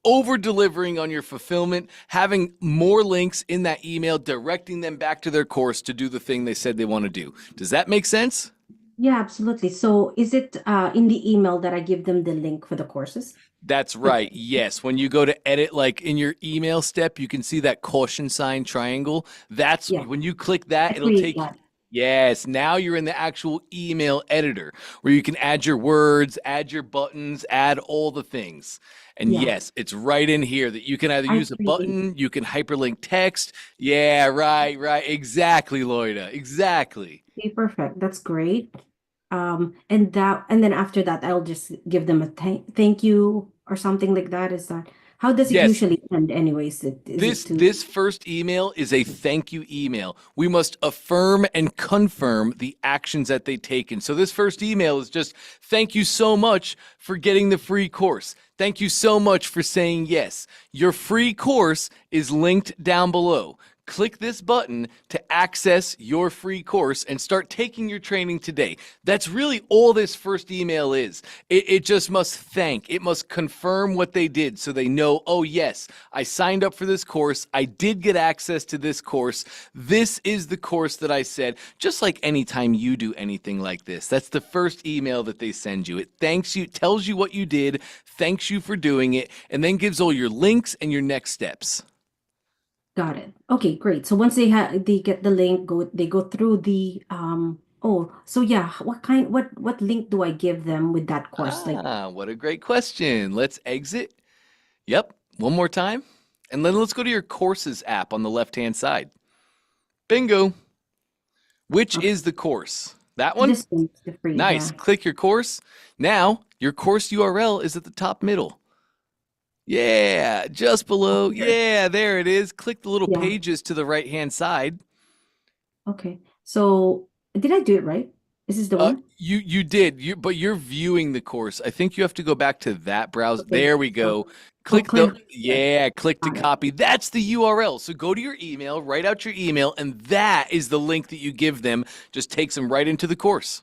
over-delivering on your fulfillment, having more links in that email, directing them back to their course to do the thing they said they want to do. Does that make sense? Yeah, absolutely. So is it in the email that I give them the link for the courses? That's right. Yes. When you go to edit, like in your email step, you can see that caution sign triangle. That's Yeah, when you click I that, it'll create take you. that. Yes. Now you're in the actual email editor where you can add your words, add your buttons, add all the things. And Yeah, yes, it's right in here that you can either I use a create. button, you can hyperlink text. Yeah, right, right. Exactly, Loida. Exactly. Okay, perfect. That's great. And then after that, I'll just give them a thank you or something like that. Is that how does it Yes. usually end anyways? Is it to This first email is a thank you email. We must affirm and confirm the actions that they taken. So this first email is just thank you so much for getting the free course. Thank you so much for saying yes. Your free course is linked down below. Click this button to access your free course and start taking your training today. That's really all this first email is. It just must thank, it must confirm what they did so they know, oh, yes, I signed up for this course. I did get access to this course. This is the course that I said, just like anytime you do anything like this. That's the first email that they send you. It thanks you, tells you what you did, thanks you for doing it, and then gives all your links and your next steps. got it? Okay, great. So once they get the link, they go through the oh, so yeah, what link do I give them with that course? Like, Ah, what a great question. Let's exit. Yep, one more time. And then let's go to your courses app on the left-hand side. Bingo. Which okay, is the course? That one? this one's the free, Nice. yeah. Click your course. Now, your course URL is at the top middle. Yeah, just below. Here. Yeah, there it is. Click the little Yeah. pages to the right-hand side. Okay. So did I do it right? Is this the one? You did. But you're viewing the course. I think you have to go back to that browser. Okay. There we So, go. Click click the here. click to Got it. copy. That's the URL. So go to your email, write out your email, and that is the link that you give them. Just takes them right into the course.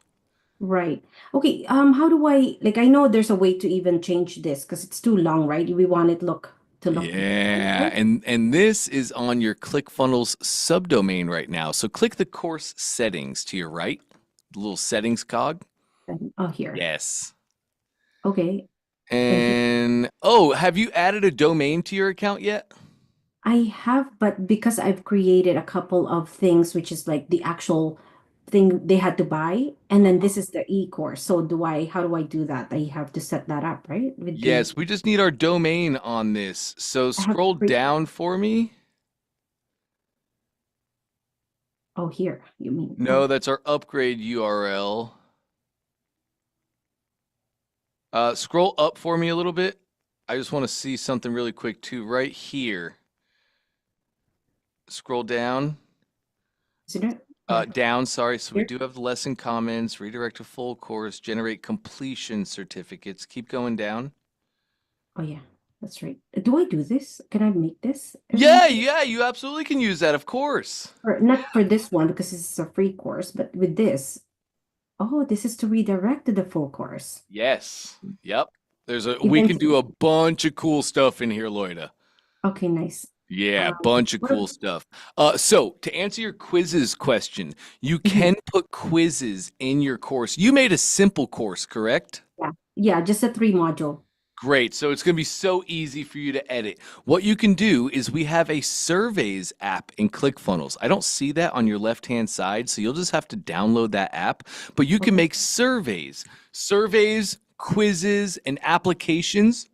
Right. Okay. How do I like? I know there's a way to even change this because it's too long, right? We want it to look different, Yeah, right? and this is on your ClickFunnels subdomain right now. So click the course settings to your right, the little settings cog. Oh, here. Yes. Okay. Thank you. And oh, have you added a domain to your account yet? I have, but because I've created a couple of things, which is like the actual thing they had to buy, and then this is the e-course. So how do I do that? I have to set that up, right? With the, Yes, we just need our domain on this. So I have scroll three. down for me. Oh, here, you mean? No, that's our upgrade URL. Scroll up for me a little bit. I just want to see something really quick too. Right here. Scroll down. Isn't it? Yeah. Down, sorry. So we Here? do have the lesson comments, redirect to full course, generate completion certificates. Keep going down. Oh, yeah, that's right. Do I do this? Can I make this? Yeah, you absolutely can use that, of course. Or not for this one because this is a free course, but with this, oh, this is to redirect to the full course. Yes. Yep. We can do a bunch of cool stuff in here, Loida. Okay, nice. Yeah, bunch of cool stuff. So to answer your quizzes question, you can put quizzes in your course. You made a simple course, correct? Yeah, just a 3-module. Great. So it's going to be so easy for you to edit. What you can do is we have a surveys app in ClickFunnels. I don't see that on your left-hand side, so you'll just have to download that app. But you can make surveys, quizzes, and applications.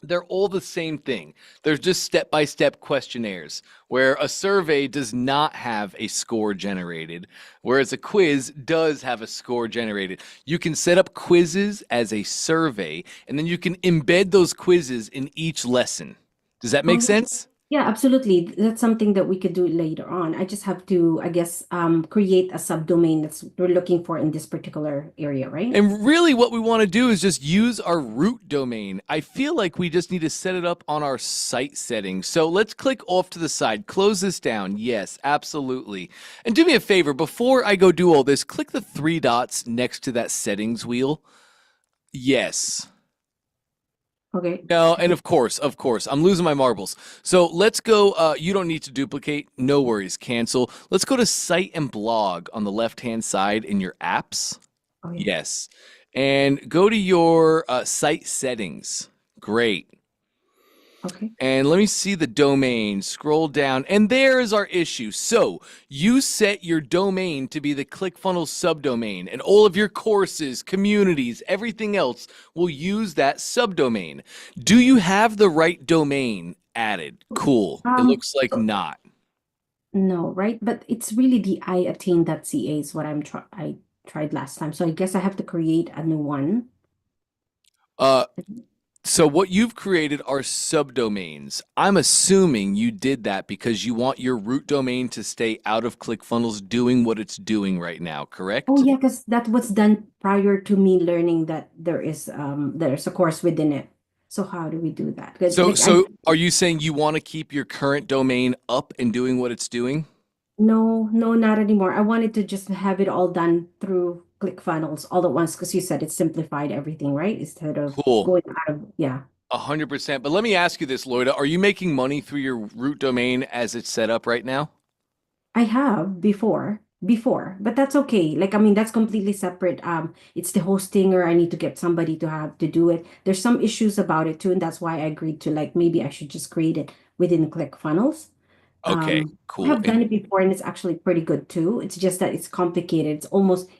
They're all the same thing. They're just step-by-step questionnaires where a survey does not have a score generated, whereas a quiz does have a score generated. You can set up quizzes as a survey, and then you can embed those quizzes in each lesson. Does that make sense? Yeah, absolutely. That's something that we could do later on. I just have to, I guess, create a subdomain that's we're looking for in this particular area, right? And really what we want to do is just use our root domain. I feel like we just need to set it up on our site settings. So let's click off to the side, close this down. Yes, absolutely. And do me a favor, before I go do all this, click the 3 dots next to that settings wheel. Yes. Okay. No, and of course, I'm losing my marbles. So let's go, you don't need to duplicate, no worries, cancel. Let's go to site and blog on the left-hand side in your apps. Oh, yeah. Yes. And go to your site settings. Great. Okay. And let me see the domain. Scroll down, and there is our issue. So you set your domain to be the ClickFunnels subdomain, and all of your courses, communities, everything else will use that subdomain. Do you have the right domain added? Cool. It looks like So not. no, right? But it's really the iattain.ca is what I tried last time. So I guess I have to create a new one. Uh, So what you've created are subdomains. I'm assuming you did that because you want your root domain to stay out of ClickFunnels doing what it's doing right now, Oh correct? yeah, because that was done prior to me learning that there's a course within it. So how do we do that? 'Cause, So like I are you saying you want to keep your current domain up and doing what it's doing? no, not anymore. I wanted to just have it all done through ClickFunnels all at once because you said it simplified everything, right? Instead of Cool. going out of, yeah. 100%. But let me ask you this, Loida. Are you making money through your root domain as it's set up right now? I have before, but that's okay. Like, I mean, that's completely separate. It's the hosting, or I need to get somebody to have to do it. There's some issues about it too, and that's why I agreed to, like, maybe I should just create it within ClickFunnels. Okay, I cool. have done it before, and it's actually pretty good too. It's just that it's complicated.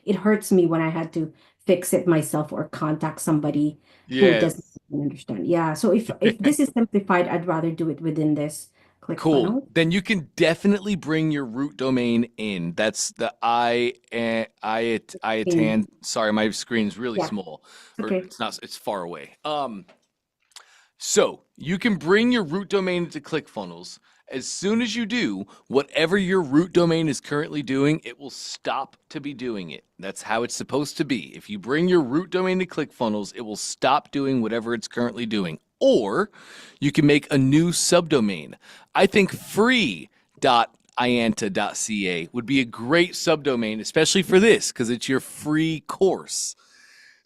It hurts me when I had to fix it myself or contact somebody who doesn't Yes. understand. Yeah. So if this is simplified, I'd rather do it within this Cool. ClickFunnels. Then you can definitely bring your root domain in. That's the In, Sorry, my screen's really yeah, small, it's or okay. it's not. It's far away. So you can bring your root domain into ClickFunnels. As soon as you do, whatever your root domain is currently doing, it will stop to be doing it. That's how it's supposed to be. If you bring your root domain to ClickFunnels, it will stop doing whatever it's currently doing. Or you can make a new subdomain. I think free.ianta.ca would be a great subdomain, especially for this, because it's your free course.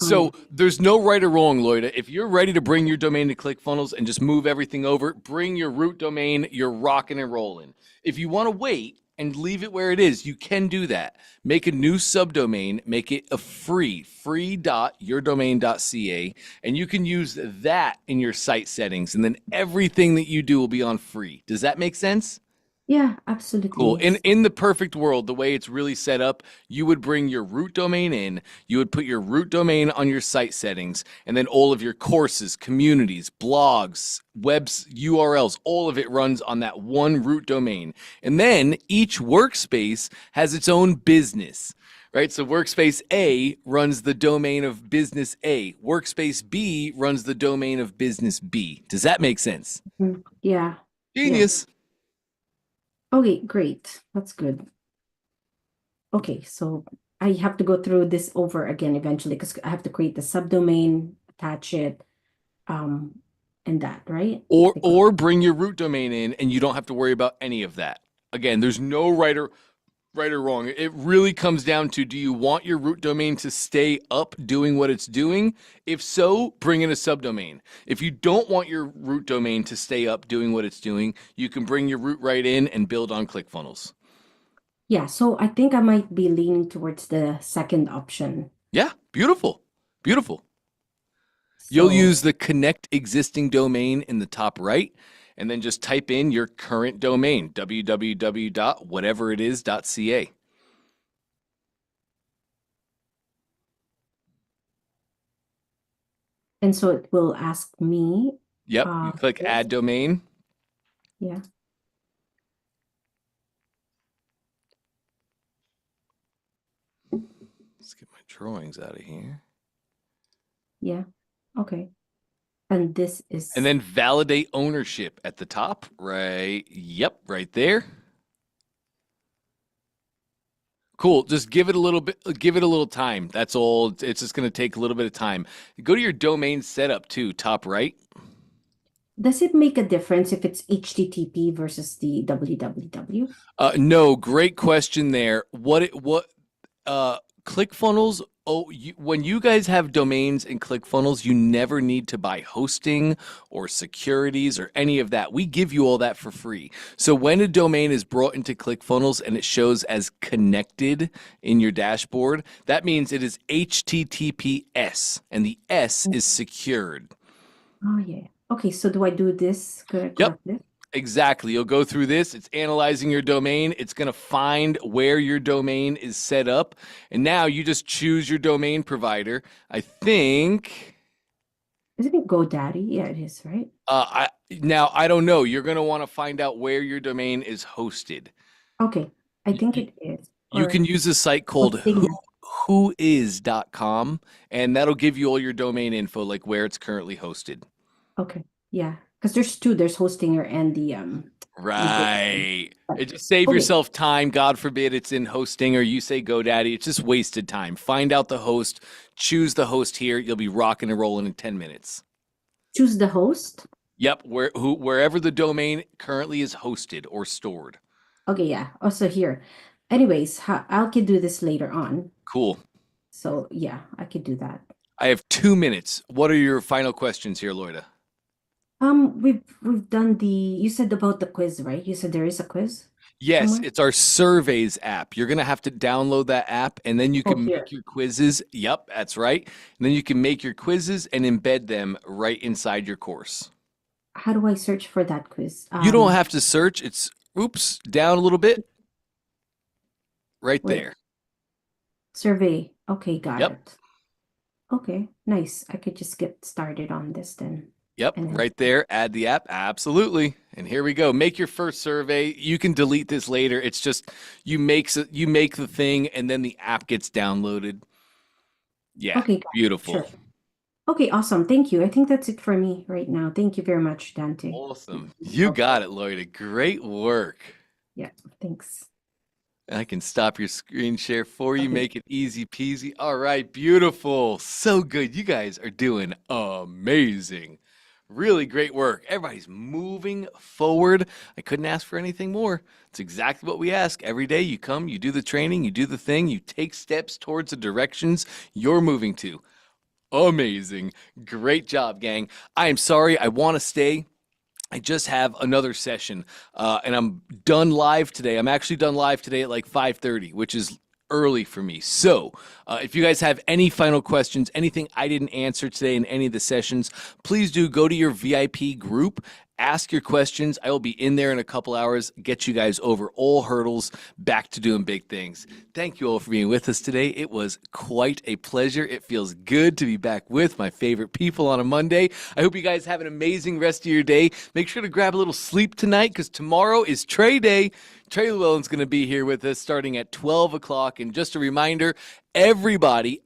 So there's no right or wrong, Loida. If you're ready to bring your domain to ClickFunnels and just move everything over, bring your root domain, you're rocking and rolling. If you want to wait and leave it where it is, you can do that. Make a new subdomain, make it a free.yourdomain.ca, and you can use that in your site settings, and then everything that you do will be on free. Does that make sense? Yeah, absolutely. Cool. Yes. In the perfect world, the way it's really set up, you would bring your root domain in, you would put your root domain on your site settings, and then all of your courses, communities, blogs, webs, URLs, all of it runs on that one root domain. And then each workspace has its own business. Right? So workspace A runs the domain of business A. Workspace B runs the domain of business B. Does that make sense? Yeah. Genius. Okay, great. That's good. Okay, so I have to go through this over again eventually because I have to create the subdomain, attach it, and that, right? Or bring your root domain in and you don't have to worry about any of that. Again, there's no right or wrong. It really comes down to, do you want your root domain to stay up doing what it's doing? If so, bring in a subdomain. If you don't want your root domain to stay up doing what it's doing, you can bring your root right in and build on ClickFunnels. Yeah, so I think I might be leaning towards the second option. Yeah, beautiful. Beautiful. You'll So, use the connect existing domain in the top right, and then just type in your current domain, www.whateveриtis.ca. and so it will ask me, Yep, you click yes, add domain. yeah, Let's get my drawings out of here. yeah, okay. And this is, And then validate ownership at the top, right? Yep, right there. Cool. Just give it a little bit, give it a little time. That's all. It's just going to take a little bit of time. Go to your domain setup too, top right. does it make a difference if it's HTTP versus the www? No, great question there. ClickFunnels when you guys have domains and ClickFunnels, you never need to buy hosting or securities or any of that. We give you all that for free. So when a domain is brought into ClickFunnels and it shows as connected in your dashboard, that means it is HTTPS and the S is secured. Oh, yeah. Okay, so do I do this? Click this? Exactly. You'll go through this. It's analyzing your domain. It's going to find where your domain is set up. And now you just choose your domain provider. I think. Isn't it GoDaddy? Yeah, it is, right? I don't know. You're going to want to find out where your domain is hosted. Okay, I think it is. You can use a site called whois.com, and that'll give you all your domain info, like where it's currently hosted. Okay, yeah. Because there's two. There's Hostinger and the Right. It just save yourself time. God forbid it's in Hostinger. You say GoDaddy. It's just wasted time. Find out the host. Choose the host here. You'll be rocking and rolling in 10 minutes. Choose the host? Yep. Wherever the domain currently is hosted or stored. Okay, yeah. Also here. Anyways, I could do this later on. Cool. So yeah, I could do that. I have 2 minutes. What are your final questions here, Loida? We've done you said about the quiz, right? You said there is a quiz? Yes, somewhere? it's our surveys app. You're going to have to download that app and then you can here. make your quizzes. Yep, that's right. And then you can make your quizzes and embed them right inside your course. How do I search for that quiz? You don't have to search. It's, down a little bit. Right Wait. there. Survey. Okay, got Yep. it. Okay, nice. I could just get started on this then. Yep, And then- right there. Add the app. Absolutely. And here we go. Make your first survey. You can delete this later. It's just you make the thing and then the app gets downloaded. Yeah. Okay, got it. Beautiful. Sure. Okay, awesome. Thank you. I think that's it for me right now. Thank you very much, Dante. Awesome. You got it, Loida. Great work. Yeah, thanks. I can stop your screen share for you, Okay. make it easy peasy. All right, beautiful. So good. You guys are doing amazing. Really great work. Everybody's moving forward. I couldn't ask for anything more. It's exactly what we ask. Every day you come, you do the training, you do the thing, you take steps towards the directions you're moving to. Amazing. Great job, gang. I am sorry. I want to stay. I just have another session, and I'm done live today. I'm actually done live today at like 5:30, which is early for me. So if you guys have any final questions, anything I didn't answer today in any of the sessions, please do go to your VIP group. Ask your questions. I will be in there in a couple hours, get you guys over all hurdles, back to doing big things. Thank you all for being with us today. It was quite a pleasure. It feels good to be back with my favorite people on a Monday. I hope you guys have an amazing rest of your day. Make sure to grab a little sleep tonight because tomorrow is Trey Day. Trey Llewellyn's going to be here with us starting at 12 o'clock. And just a reminder, everybody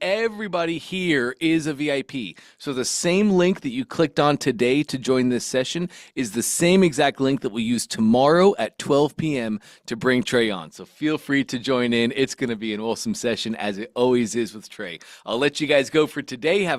here is a VIP. So the same link that you clicked on today to join this session is the same exact link that we use tomorrow at 12 p.m. to bring Trey on. So feel free to join in. It's going to be an awesome session as it always is with Trey. I'll let you guys go for today. Have a